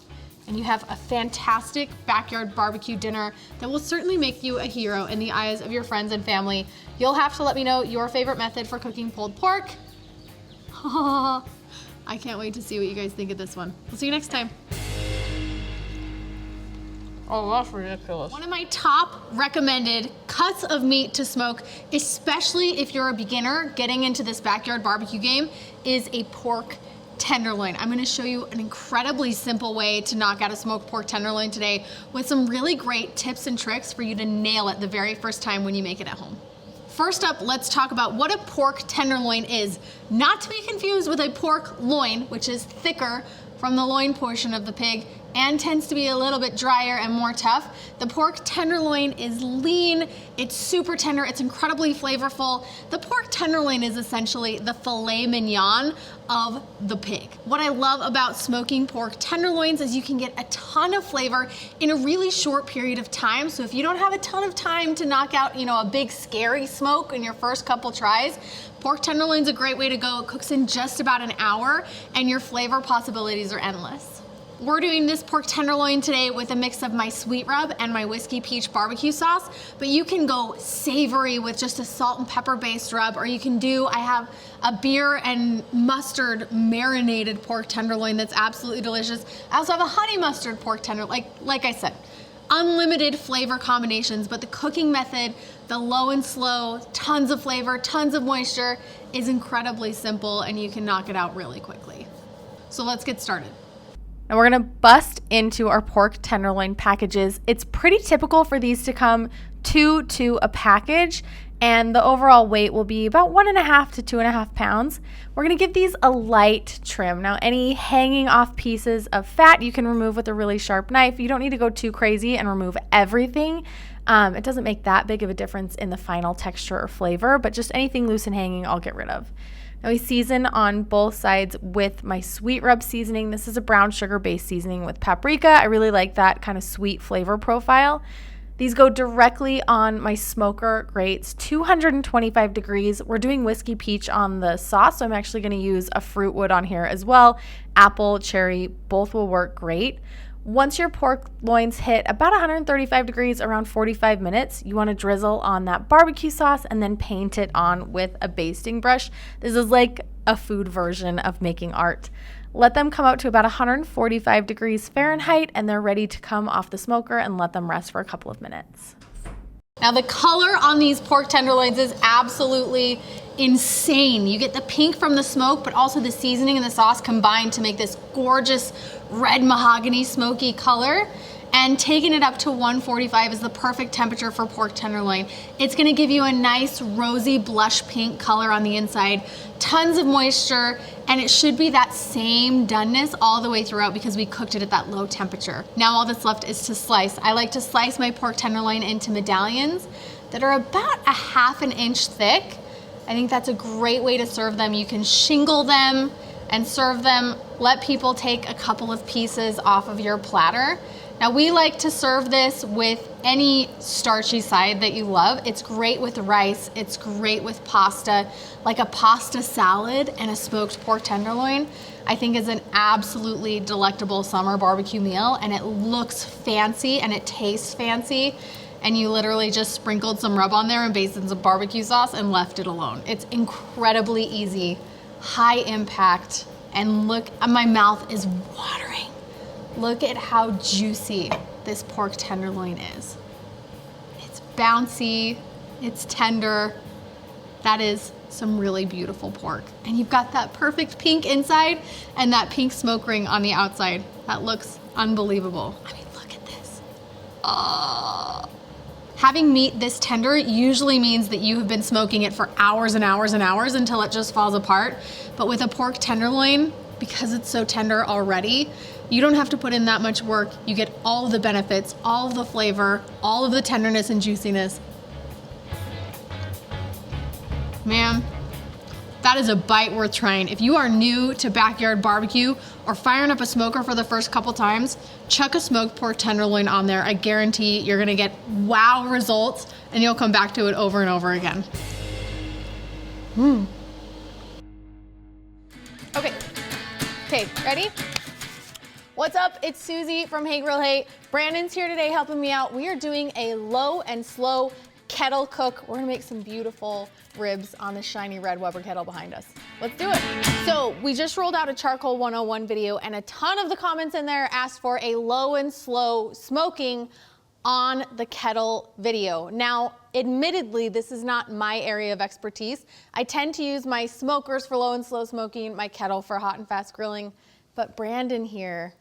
and you have a fantastic backyard barbecue dinner that will certainly make you a hero in the eyes of your friends and family. You'll have to let me know your favorite method for cooking pulled pork. I can't wait to see what you guys think of this one. We'll see you next time. Oh, that's ridiculous. One of my top recommended cuts of meat to smoke, especially if you're a beginner getting into this backyard barbecue game, is a pork tenderloin. I'm gonna show you an incredibly simple way to knock out a smoked pork tenderloin today with some really great tips and tricks for you to nail it the very first time when you make it at home. First up, let's talk about what a pork tenderloin is. Not to be confused with a pork loin, which is thicker from the loin portion of the pig and tends to be a little bit drier and more tough. The pork tenderloin is lean, it's super tender, it's incredibly flavorful. The pork tenderloin is essentially the filet mignon of the pig. What I love about smoking pork tenderloins is you can get a ton of flavor in a really short period of time. So if you don't have a ton of time to knock out, a big scary smoke in your first couple tries, pork tenderloin's a great way to go. It cooks in just about an hour and your flavor possibilities are endless. We're doing this pork tenderloin today with a mix of my sweet rub and my whiskey peach barbecue sauce, but you can go savory with just a salt and pepper based rub, or you can I have a beer and mustard marinated pork tenderloin that's absolutely delicious. I also have a honey mustard pork tenderloin, like I said, unlimited flavor combinations, but the cooking method, the low and slow, tons of flavor, tons of moisture, is incredibly simple and you can knock it out really quickly. So let's get started. And we're gonna bust into our pork tenderloin packages. It's pretty typical for these to come 2 to a package, and the overall weight will be about 1.5 to 2.5 pounds. We're gonna give these a light trim. Now, any hanging off pieces of fat you can remove with a really sharp knife. You don't need to go too crazy and remove everything. It doesn't make that big of a difference in the final texture or flavor, but just anything loose and hanging, I'll get rid of. Now we season on both sides with my sweet rub seasoning. This is a brown sugar based seasoning with paprika. I really like that kind of sweet flavor profile. These go directly on my smoker grates, 225 degrees. We're doing whiskey peach on the sauce, so I'm actually going to use a fruit wood on here as well. Apple, cherry, both will work great. Once your pork loins hit about 135 degrees, around 45 minutes, you want to drizzle on that barbecue sauce and then paint it on with a basting brush. This is like a food version of making art. Let them come out to about 145 degrees Fahrenheit and they're ready to come off the smoker, and let them rest for a couple of minutes. Now the color on these pork tenderloins is absolutely insane. You get the pink from the smoke, but also the seasoning and the sauce combined to make this gorgeous red mahogany smoky color. And taking it up to 145 is the perfect temperature for pork tenderloin. It's gonna give you a nice rosy blush pink color on the inside, tons of moisture, and it should be that same doneness all the way throughout because we cooked it at that low temperature. Now all that's left is to slice. I like to slice my pork tenderloin into medallions that are about 1/2 inch thick. I think that's a great way to serve them. You can shingle them and serve them. Let people take a couple of pieces off of your platter. Now we like to serve this with any starchy side that you love. It's great with rice, it's great with pasta, like a pasta salad and a smoked pork tenderloin, I think is an absolutely delectable summer barbecue meal, and it looks fancy and it tastes fancy, and you literally just sprinkled some rub on there and basted some barbecue sauce and left it alone. It's incredibly easy, high impact, and look, my mouth is watering. Look at how juicy this pork tenderloin is. It's bouncy, it's tender. That is some really beautiful pork. And you've got that perfect pink inside and that pink smoke ring on the outside. That looks unbelievable. I mean, look at this. Having meat this tender usually means that you have been smoking it for hours and hours and hours until it just falls apart. But with a pork tenderloin, because it's so tender already, you don't have to put in that much work. You get all of the benefits, all of the flavor, all of the tenderness and juiciness. Man, that is a bite worth trying. If you are new to backyard barbecue or firing up a smoker for the first couple times, chuck a smoked pork tenderloin on there. I guarantee you're gonna get wow results and you'll come back to it over and over again. Okay, ready? What's up? It's Susie from Hey Grill Hey. Brandon's here today helping me out. We are doing a low and slow kettle cook. We're gonna make some beautiful ribs on the shiny red Weber kettle behind us. Let's do it. So we just rolled out a Charcoal 101 video and a ton of the comments in there asked for a low and slow smoking on the kettle video. Now, admittedly, this is not my area of expertise. I tend to use my smokers for low and slow smoking, my kettle for hot and fast grilling, but Brandon here,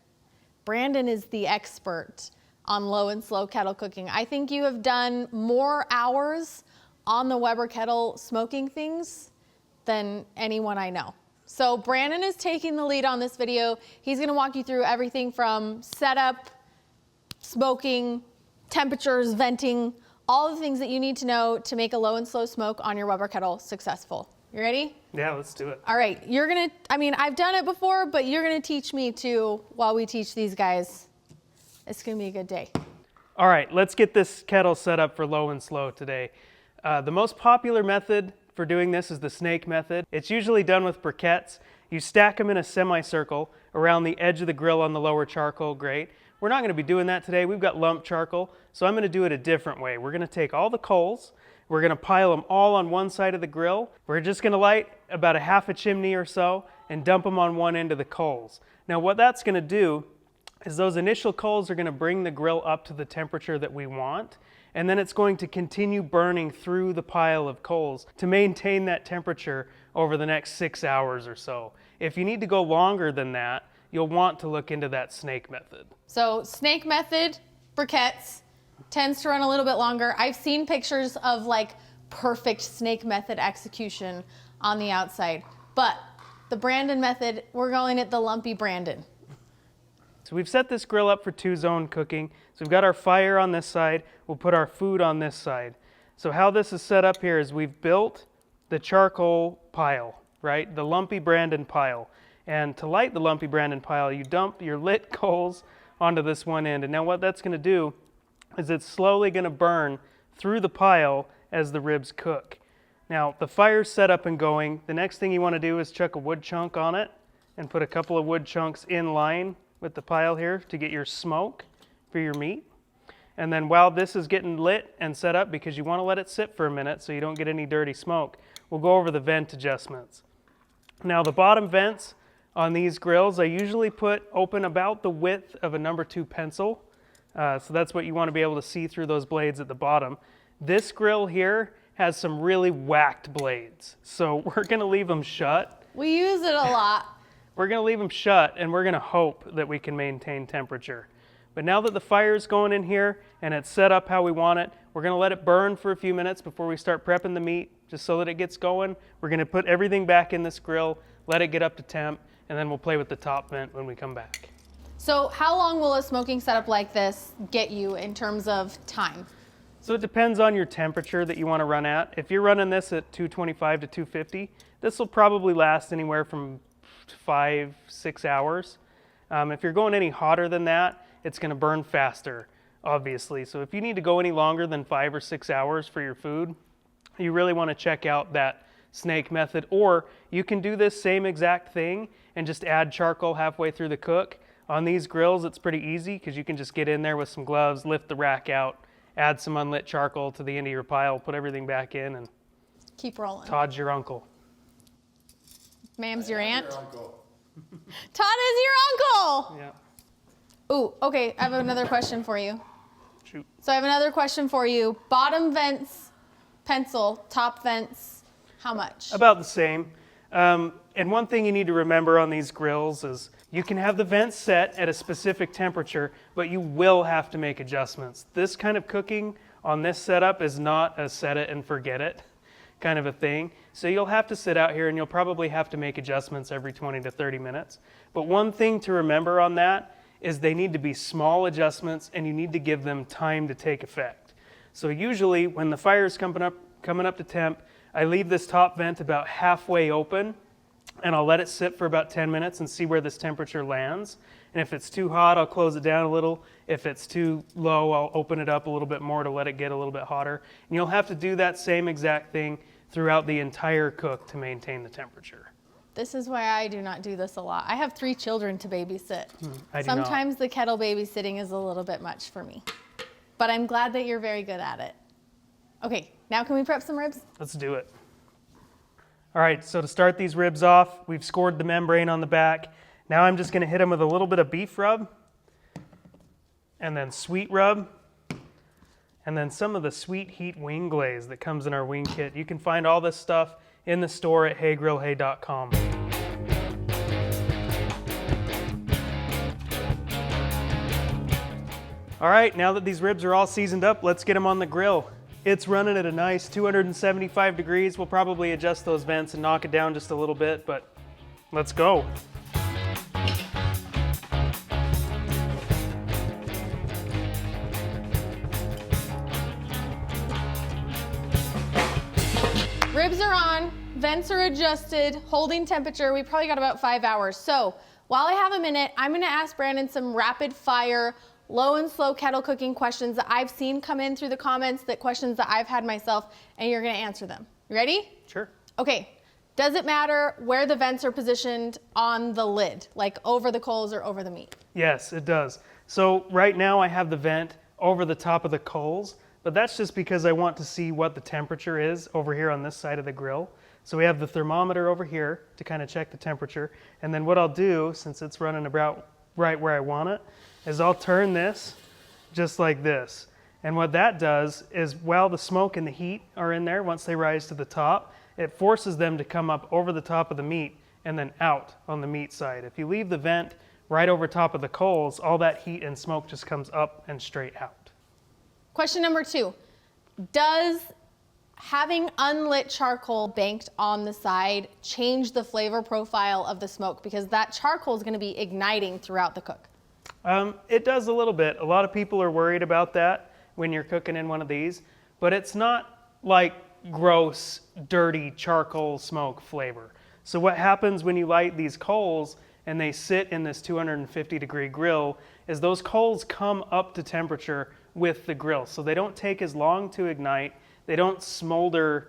Brandon is the expert on low and slow kettle cooking. I think you have done more hours on the Weber kettle smoking things than anyone I know. So Brandon is taking the lead on this video. He's gonna walk you through everything from setup, smoking, temperatures, venting, all the things that you need to know to make a low and slow smoke on your Weber kettle successful. You ready? Yeah, let's do it. All right, I've done it before, but you're gonna teach me too while we teach these guys. It's gonna be a good day. All right, let's get this kettle set up for low and slow today. The most popular method for doing this is the snake method. It's usually done with briquettes. You stack them in a semicircle around the edge of the grill on the lower charcoal grate. We're not going to be doing that today. We've got lump charcoal, so I'm going to do it a different way. We're going to take all the coals, we're going to pile them all on one side of the grill. We're just going to light about a half a chimney or so and dump them on one end of the coals. Now what that's going to do is those initial coals are going to bring the grill up to the temperature that we want, and then it's going to continue burning through the pile of coals to maintain that temperature over the next 6 hours or so. If you need to go longer than that, you'll want to look into that snake method. So snake method, briquettes, tends to run a little bit longer. I've seen pictures of like perfect snake method execution on the outside, but the Brandon method, we're calling it the lumpy Brandon. So we've set this grill up for 2-zone cooking. So we've got our fire on this side, we'll put our food on this side. So how this is set up here is we've built the charcoal pile, right? The lumpy Brandon pile. And to light the lumpy Brandon pile, you dump your lit coals onto this one end. And now what that's gonna do is it's slowly gonna burn through the pile as the ribs cook. Now the fire's set up and going. The next thing you wanna do is chuck a wood chunk on it and put a couple of wood chunks in line with the pile here to get your smoke for your meat. And then while this is getting lit and set up, because you want to let it sit for a minute so you don't get any dirty smoke, we'll go over the vent adjustments. Now the bottom vents on these grills, I usually put open about the width of a number 2 pencil. So that's what you want to be able to see through those blades at the bottom. This grill here has some really whacked blades, so we're going to leave them shut. We use it a lot. We're going to leave them shut, and we're going to hope that we can maintain temperature. But now that the fire is going in here and it's set up how we want it, we're going to let it burn for a few minutes before we start prepping the meat, just so that it gets going. We're going to put everything back in this grill, let it get up to temp, and then we'll play with the top vent when we come back. So how long will a smoking setup like this get you in terms of time? So it depends on your temperature that you want to run at. If you're running this at 225 to 250, this will probably last anywhere from 5-6 hours. If you're going any hotter than that, it's going to burn faster, obviously. So if you need to go any longer than 5 or 6 hours for your food, you really want to check out that snake method. Or you can do this same exact thing and just add charcoal halfway through the cook. On these grills, it's pretty easy because you can just get in there with some gloves, lift the rack out, add some unlit charcoal to the end of your pile, put everything back in, and keep rolling. Todd's your uncle. Ma'am's your aunt? Your uncle. Todd is your uncle! Yeah. Ooh, okay, I have another question for you. Shoot. So I have another question for you. Bottom vents, pencil, top vents, how much? About the same. And one thing you need to remember on these grills is you can have the vents set at a specific temperature, but you will have to make adjustments. This kind of cooking on this setup is not a set it and forget it kind of a thing. So you'll have to sit out here and you'll probably have to make adjustments every 20 to 30 minutes. But one thing to remember on that is they need to be small adjustments and you need to give them time to take effect. So usually when the fire is coming up to temp, I leave this top vent about halfway open and I'll let it sit for about 10 minutes and see where this temperature lands. And if it's too hot, I'll close it down a little. If it's too low, I'll open it up a little bit more to let it get a little bit hotter. And you'll have to do that same exact thing throughout the entire cook to maintain the temperature. This is why I do not do this a lot. I have 3 children to babysit. I do Sometimes not. the kettle babysitting is a little bit much for me. But I'm glad that you're very good at it. Okay, now can we prep some ribs? Let's do it. All right, so to start these ribs off, we've scored the membrane on the back. Now I'm just going to hit them with a little bit of beef rub, and then sweet rub, and then some of the sweet heat wing glaze that comes in our wing kit. You can find all this stuff in the store at heygrillhey.com. All right, now that these ribs are all seasoned up, let's get them on the grill. It's running at a nice 275 degrees. We'll probably adjust those vents and knock it down just a little bit, but let's go. Ribs are on, vents are adjusted, holding temperature. We probably got about 5 hours. So while I have a minute, I'm gonna ask Brandon some rapid fire, low and slow kettle cooking questions that I've seen come in through the comments, questions that I've had myself, and you're gonna answer them. You ready? Sure. Okay, does it matter where the vents are positioned on the lid, like over the coals or over the meat? Yes, it does. So right now I have the vent over the top of the coals, but that's just because I want to see what the temperature is over here on this side of the grill. So we have the thermometer over here to kind of check the temperature. And then what I'll do, since it's running about right where I want it, is I'll turn this just like this. And what that does is while the smoke and the heat are in there, once they rise to the top, it forces them to come up over the top of the meat and then out on the meat side. If you leave the vent right over top of the coals, all that heat and smoke just comes up and straight out. Question number 2, does having unlit charcoal banked on the side change the flavor profile of the smoke? Because that charcoal is gonna be igniting throughout the cook. It does a little bit. A lot of people are worried about that when you're cooking in one of these, but it's not like gross, dirty charcoal smoke flavor. So what happens when you light these coals and they sit in this 250 degree grill is those coals come up to temperature with the grill. So they don't take as long to ignite. They don't smolder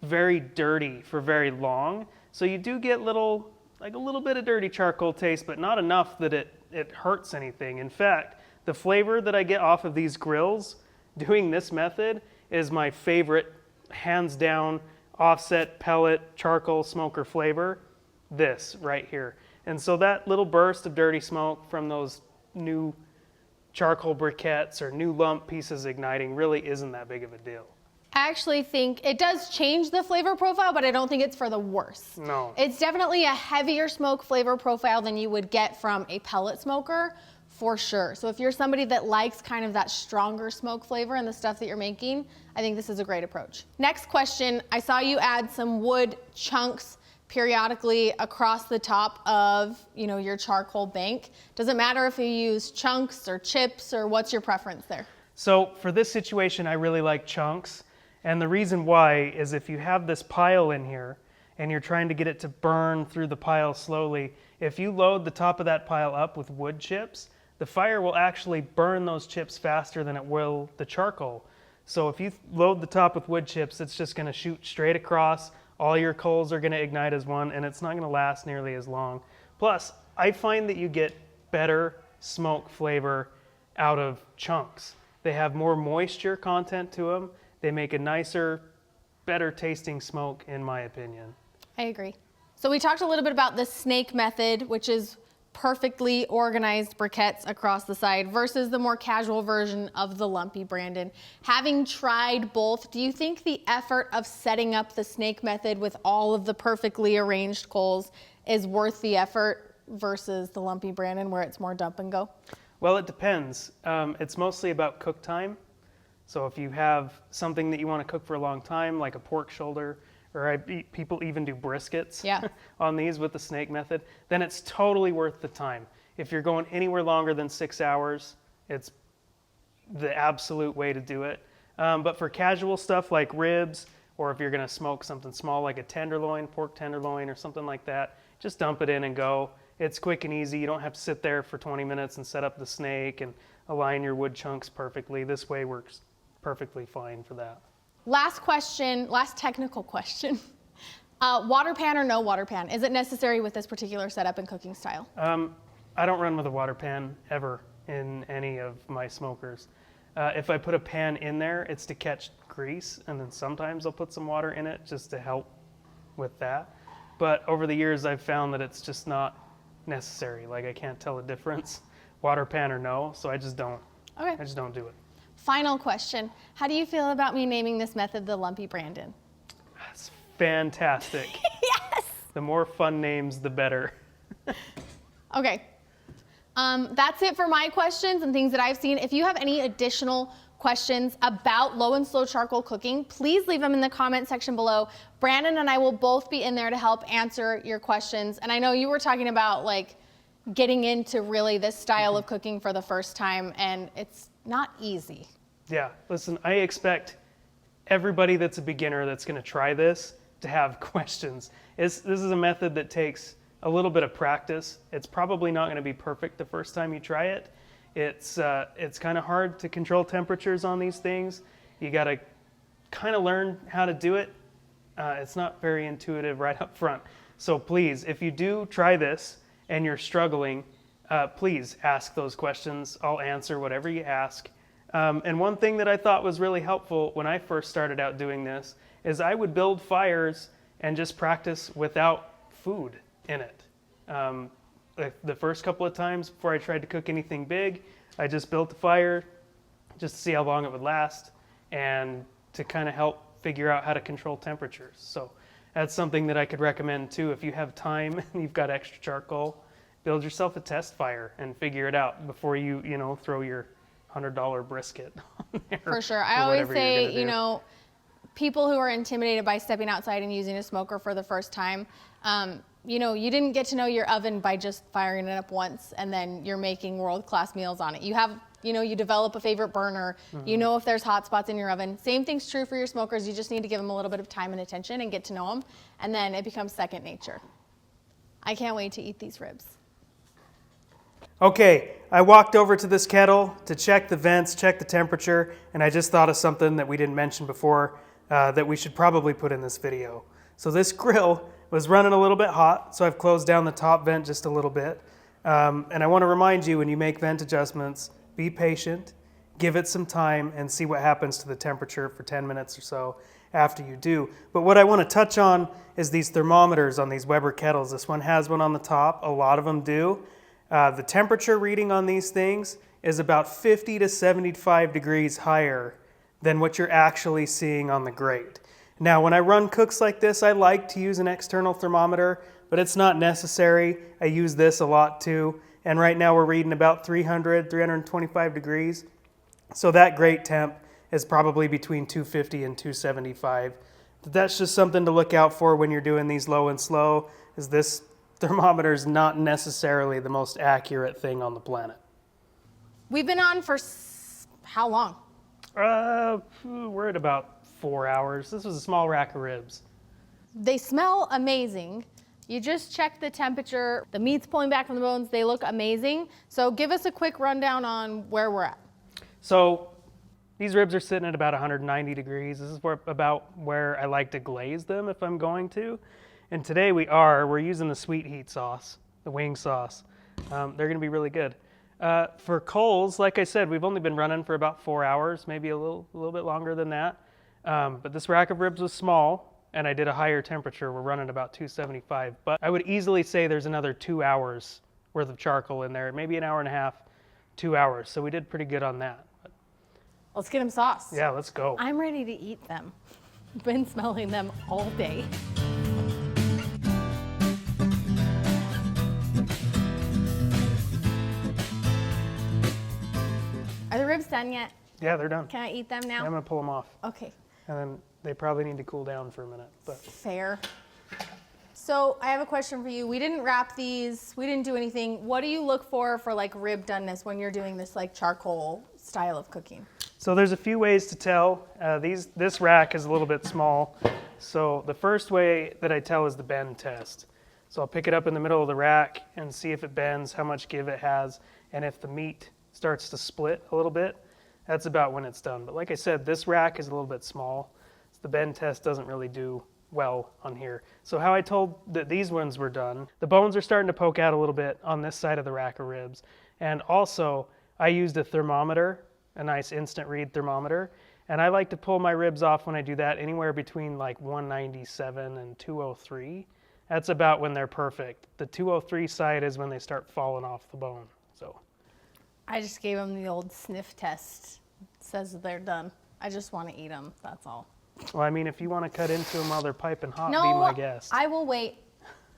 very dirty for very long. So you do get a little bit of dirty charcoal taste, but not enough that it hurts anything. In fact, the flavor that I get off of these grills doing this method is my favorite, hands down, offset pellet charcoal smoker flavor, this right here. And so that little burst of dirty smoke from those new charcoal briquettes or new lump pieces igniting really isn't that big of a deal. I actually think it does change the flavor profile, but I don't think it's for the worse. No. It's definitely a heavier smoke flavor profile than you would get from a pellet smoker, for sure. So if you're somebody that likes kind of that stronger smoke flavor in the stuff that you're making, I think this is a great approach. Next question, I saw you add some wood chunks periodically across the top of, your charcoal bank. Does it matter if you use chunks or chips, or what's your preference there? So for this situation, I really like chunks. And the reason why is if you have this pile in here and you're trying to get it to burn through the pile slowly, if you load the top of that pile up with wood chips, the fire will actually burn those chips faster than it will the charcoal. So if you load the top with wood chips, it's just going to shoot straight across. All your coals are going to ignite as one, and it's not going to last nearly as long. Plus, I find that you get better smoke flavor out of chunks. They have more moisture content to them. They make a nicer, better tasting smoke, in my opinion. I agree. So we talked a little bit about the snake method, which is perfectly organized briquettes across the side versus the more casual version of the lumpy Brandon. Having tried both, do you think the effort of setting up the snake method with all of the perfectly arranged coals is worth the effort versus the lumpy Brandon where it's more dump and go? Well, it depends. It's mostly about cook time. So if you have something that you want to cook for a long time, like a pork shoulder, or people even do briskets on these with the snake method, then it's totally worth the time. If you're going anywhere longer than 6 hours, it's the absolute way to do it. But for casual stuff like ribs, or if you're going to smoke something small like a tenderloin, pork tenderloin or something like that, just dump it in and go. It's quick and easy. You don't have to sit there for 20 minutes and set up the snake and align your wood chunks perfectly. This way works perfectly fine for that. Last question, last technical question. Water pan or no water pan? Is it necessary with this particular setup and cooking style? I don't run with a water pan ever in any of my smokers. If I put a pan in there, it's to catch grease, and then sometimes I'll put some water in it just to help with that. But over the years, I've found that it's just not necessary. Like, I can't tell the difference, water pan or no, so I just don't. Okay. I just don't do it. Final question. How do you feel about me naming this method the Lumpy Brandon? That's fantastic. Yes! The more fun names, the better. Okay. That's it for my questions and things that I've seen. If you have any additional questions about low and slow charcoal cooking, please leave them in the comment section below. Brandon and I will both be in there to help answer your questions. And I know you were talking about like getting into really this style of cooking for the first time, and it's not easy. Yeah, listen, I expect everybody that's a beginner that's going to try this to have questions. This is a method that takes a little bit of practice. It's probably not going to be perfect the first time you try it. It's kind of hard to control temperatures on these things. You got to kind of learn how to do it. It's not very intuitive right up front. So please, if you do try this and you're struggling, please ask those questions. I'll answer whatever you ask. And one thing that I thought was really helpful when I first started out doing this is I would build fires and just practice without food in it. The first couple of times before I tried to cook anything big, I just built a fire just to see how long it would last and to kind of help figure out how to control temperatures. So that's something that I could recommend too. If you have time and you've got extra charcoal, build yourself a test fire and figure it out before you throw your $100 brisket on there. For sure. I always say, people who are intimidated by stepping outside and using a smoker for the first time, you didn't get to know your oven by just firing it up once and then you're making world-class meals on it. You have, you develop a favorite burner. Mm-hmm. You know if there's hot spots in your oven. Same thing's true for your smokers. You just need to give them a little bit of time and attention and get to know them, and then it becomes second nature. I can't wait to eat these ribs. Okay, I walked over to this kettle to check the vents, check the temperature, and I just thought of something that we didn't mention before that we should probably put in this video. So this grill was running a little bit hot, so I've closed down the top vent just a little bit. And I want to remind you, when you make vent adjustments, be patient, give it some time, and see what happens to the temperature for 10 minutes or so after you do. But what I want to touch on is these thermometers on these Weber kettles. This one has one on the top. A lot of them do. The temperature reading on these things is about 50 to 75 degrees higher than what you're actually seeing on the grate. Now, when I run cooks like this, I like to use an external thermometer, but it's not necessary. I use this a lot too. And right now we're reading about 325 degrees. So that grate temp is probably between 250 and 275. But that's just something to look out for when you're doing these low and slow, is this thermometer is not necessarily the most accurate thing on the planet. We've been on for how long? We're at about 4 hours. This was a small rack of ribs. They smell amazing. You just check the temperature. The meat's pulling back from the bones. They look amazing. So give us a quick rundown on where we're at. So these ribs are sitting at about 190 degrees. This is about where I like to glaze them if I'm going to. And today we're using the sweet heat sauce, the wing sauce. They're going to be really good. For coals, like I said, we've only been running for about 4 hours, maybe a little bit longer than that. But this rack of ribs was small, and I did a higher temperature. We're running about 275. But I would easily say there's another 2 hours worth of charcoal in there, maybe an hour and a half, 2 hours. So we did pretty good on that. Let's get them sauced. Yeah, let's go. I'm ready to eat them. Been smelling them all day. Are the ribs done yet? Yeah, they're done. Can I eat them now? Yeah, I'm gonna pull them off. Okay. And then they probably need to cool down for a minute. But fair. So I have a question for you. We didn't wrap these. We didn't do anything. What do you look for like rib doneness when you're doing this like charcoal style of cooking? So there's a few ways to tell. This rack is a little bit small. So the first way that I tell is the bend test. So I'll pick it up in the middle of the rack and see if it bends, how much give it has, and if the meat starts to split a little bit, that's about when it's done. But like I said, this rack is a little bit small. So the bend test doesn't really do well on here. So how I told that these ones were done, the bones are starting to poke out a little bit on this side of the rack of ribs. And also I used a thermometer, a nice instant read thermometer, And I like to pull my ribs off when I do that anywhere between like 197 and 203. That's about when they're perfect. The 203 side is when they start falling off the bone. So I just gave them the old sniff test. It says that they're done. I just want to eat them, that's all. well, I mean, if you want to cut into them while they're piping hot, be No, my guest. I will wait.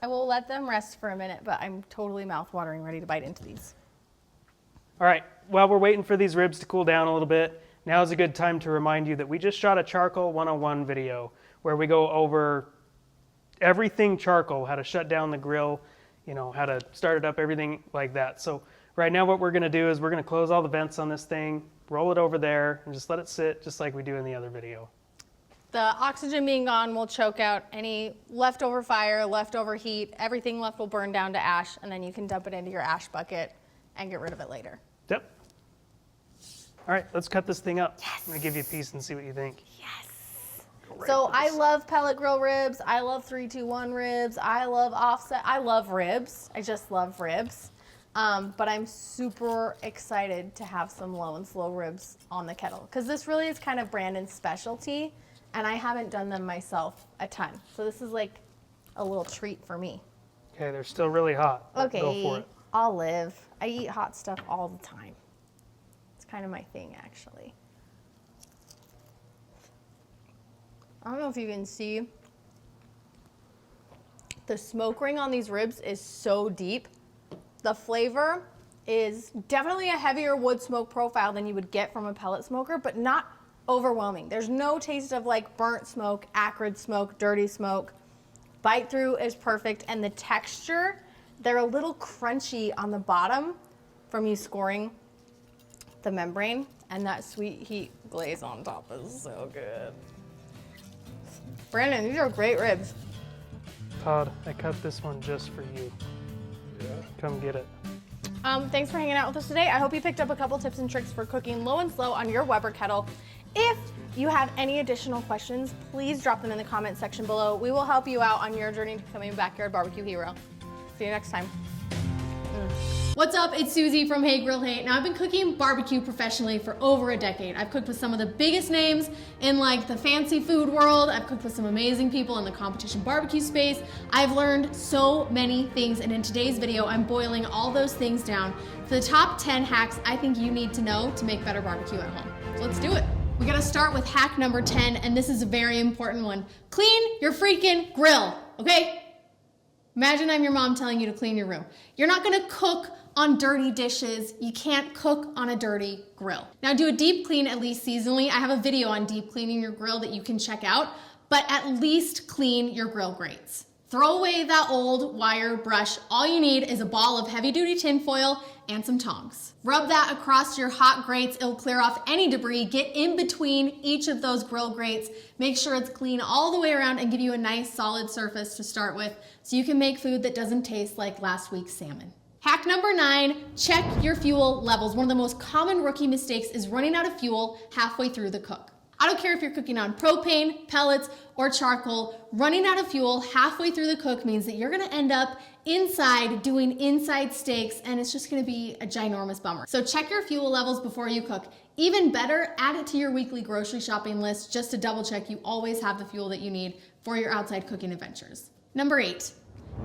I will let them rest for a minute, but I'm totally mouth-watering, ready to bite into these. All right, while we're waiting for these ribs to cool down a little bit, now is a good time to remind you that we just shot a Charcoal 101 video where we go over everything charcoal, how to shut down the grill, you know, how to start it up, everything like that. So right now what we're gonna do is we're gonna close all the vents on this thing, roll it over there, and just let it sit just like we do in the other video. The oxygen being gone will choke out any leftover fire, leftover heat, everything left will burn down to ash, and then you can dump it into your ash bucket and get rid of it later. Yep. All right, let's cut this thing up. Yes. I'm gonna give you a piece and see what you think. Yes. Go right So for I this. love pellet grill ribs. I love 3-2-1 ribs. I love offset. I love ribs. I just love ribs. But I'm super excited to have some low and slow ribs on the kettle because this really is kind of Brandon's specialty, and I haven't done them myself a ton. So this is like a little treat for me. Okay, they're still really hot. but Okay, Go for it. I'll live. I eat hot stuff all the time. It's kind of my thing, actually. I don't know if you can see. The smoke ring on these ribs is so deep. The flavor is definitely a heavier wood smoke profile than you would get from a pellet smoker, but not overwhelming. There's no taste of like burnt smoke, acrid smoke, dirty smoke. Bite through is perfect, and the texture, they're a little crunchy on the bottom from you scoring the membrane, and that sweet heat glaze on top is so good. Brandon, these are great ribs. Todd, I cut this one just for you. Yeah. Come get it. Thanks for hanging out with us today. I hope you picked up a couple tips and tricks for cooking low and slow on your Weber kettle. If you have any additional questions, please drop them in the comment section below. We will help you out on your journey to becoming a backyard barbecue hero. See you next time. What's up? It's Susie from Hey Grill Hey. Now I've been cooking barbecue professionally for over a decade. I've cooked with some of the biggest names in like the fancy food world. I've cooked with some amazing people in the competition barbecue space. I've learned so many things, and in today's video, I'm boiling all those things down to the top 10 hacks I think you need to know to make better barbecue at home. So let's do it. We gotta start with hack number 10, and this is a very important one. Clean your freaking grill, okay? Imagine I'm your mom telling you to clean your room. You're not gonna cook on dirty dishes. You can't cook on a dirty grill. Now do a deep clean at least seasonally. I have a video on deep cleaning your grill that you can check out, but at least clean your grill grates. Throw away that old wire brush. All you need is a ball of heavy duty tin foil and some tongs. Rub that across your hot grates. It'll clear off any debris. Get in between each of those grill grates. Make sure it's clean all the way around and give you a nice solid surface to start with so you can make food that doesn't taste like last week's salmon. Hack number 9, check your fuel levels. One of the most common rookie mistakes is running out of fuel halfway through the cook. I don't care if you're cooking on propane, pellets, or charcoal, running out of fuel halfway through the cook means that you're gonna end up inside doing inside steaks, and it's just gonna be a ginormous bummer. So check your fuel levels before you cook. Even better, add it to your weekly grocery shopping list just to double check you always have the fuel that you need for your outside cooking adventures. Number 8,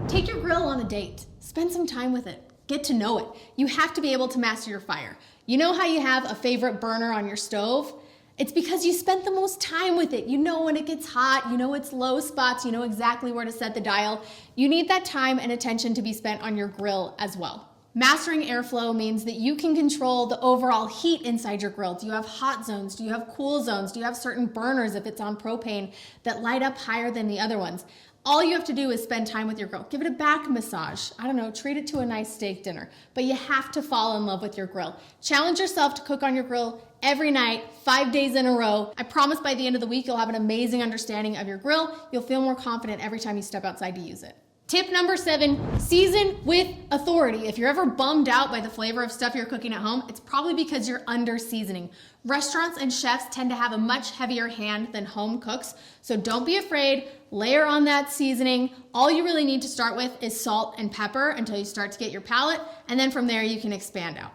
take your grill on a date. Spend some time with it. Get to know it. You have to be able to master your fire. You know how you have a favorite burner on your stove? It's because you spent the most time with it. You know when it gets hot, you know its low spots, you know exactly where to set the dial. You need that time and attention to be spent on your grill as well. Mastering airflow means that you can control the overall heat inside your grill. Do you have hot zones? Do you have cool zones? Do you have certain burners, if it's on propane, that light up higher than the other ones? All you have to do is spend time with your grill. Give it a back massage. I don't know, treat it to a nice steak dinner. But you have to fall in love with your grill. Challenge yourself to cook on your grill every night, 5 days in a row. I promise by the end of the week, you'll have an amazing understanding of your grill. You'll feel more confident every time you step outside to use it. Tip number 7, season with authority. If you're ever bummed out by the flavor of stuff you're cooking at home, it's probably because you're under seasoning. Restaurants and chefs tend to have a much heavier hand than home cooks, so don't be afraid. Layer on that seasoning. All you really need to start with is salt and pepper until you start to get your palate, and then from there you can expand out.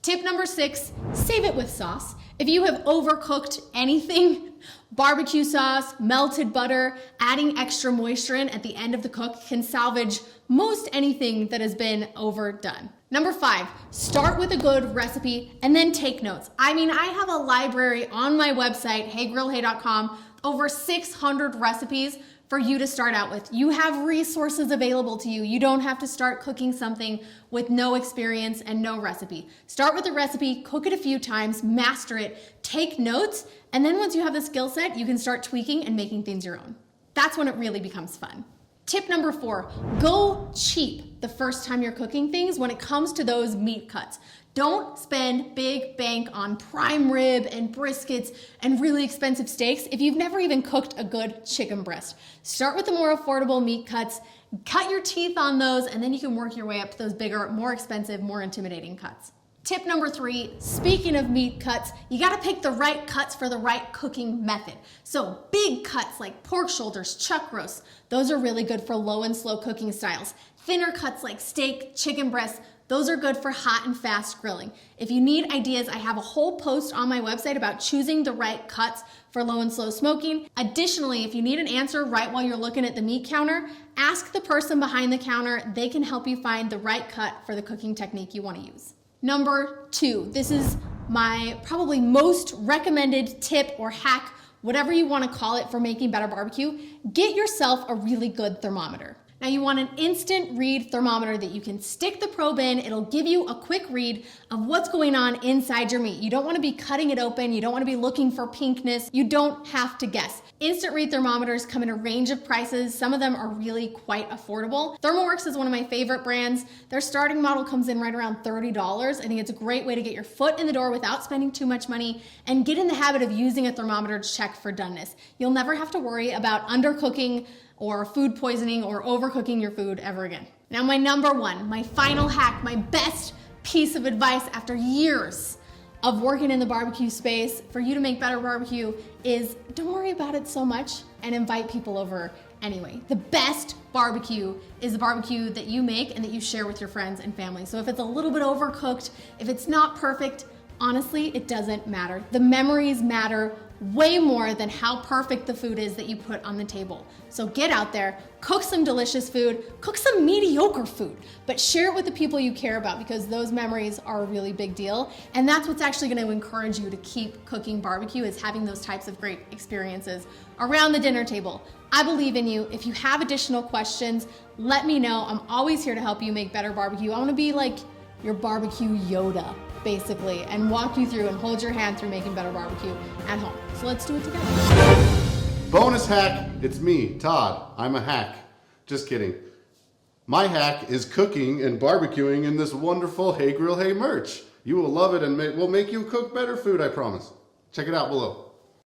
Tip number 6, save it with sauce. If you have overcooked anything, barbecue sauce, melted butter, adding extra moisture in at the end of the cook can salvage most anything that has been overdone. Number 5, start with a good recipe and then take notes. I mean, I have a library on my website, heygrillhey.com, over 600 recipes for you to start out with. You have resources available to you. You don't have to start cooking something with no experience and no recipe. Start with a recipe, cook it a few times, master it, take notes, and then once you have the skill set, you can start tweaking and making things your own. That's when it really becomes fun. Tip number 4, go cheap the first time you're cooking things when it comes to those meat cuts. Don't spend big bank on prime rib and briskets and really expensive steaks if you've never even cooked a good chicken breast. Start with the more affordable meat cuts, cut your teeth on those, and then you can work your way up to those bigger, more expensive, more intimidating cuts. Tip number 3, speaking of meat cuts, you gotta pick the right cuts for the right cooking method. So big cuts like pork shoulders, chuck roasts, those are really good for low and slow cooking styles. Thinner cuts like steak, chicken breasts, those are good for hot and fast grilling. If you need ideas, I have a whole post on my website about choosing the right cuts for low and slow smoking. Additionally, if you need an answer right while you're looking at the meat counter, ask the person behind the counter. They can help you find the right cut for the cooking technique you want to use. Number 2, this is my probably most recommended tip or hack, whatever you want to call it, for making better barbecue. Get yourself a really good thermometer. Now you want an instant read thermometer that you can stick the probe in. It'll give you a quick read of what's going on inside your meat. You don't want to be cutting it open. You don't want to be looking for pinkness. You don't have to guess. Instant read thermometers come in a range of prices. Some of them are really quite affordable. ThermoWorks is one of my favorite brands. Their starting model comes in right around $30. I think it's a great way to get your foot in the door without spending too much money and get in the habit of using a thermometer to check for doneness. You'll never have to worry about undercooking or food poisoning or overcooking your food ever again. Now my number 1, my final hack, my best piece of advice after years of working in the barbecue space for you to make better barbecue is don't worry about it so much and invite people over anyway. The best barbecue is the barbecue that you make and that you share with your friends and family. So if it's a little bit overcooked, if it's not perfect, honestly, it doesn't matter. The memories matter way more than how perfect the food is that you put on the table. So get out there, cook some delicious food, cook some mediocre food, but share it with the people you care about because those memories are a really big deal. And that's what's actually going to encourage you to keep cooking barbecue, is having those types of great experiences around the dinner table. I believe in you. If you have additional questions, let me know. I'm always here to help you make better barbecue. I want to be like your barbecue Yoda, basically, and walk you through and hold your hand through making better barbecue at home. So let's do it together. Bonus hack, it's me, Todd. I'm a hack. Just kidding. My hack is cooking and barbecuing in this wonderful Hey Grill Hey merch. You will love it and we'll make you cook better food, I promise. Check it out below.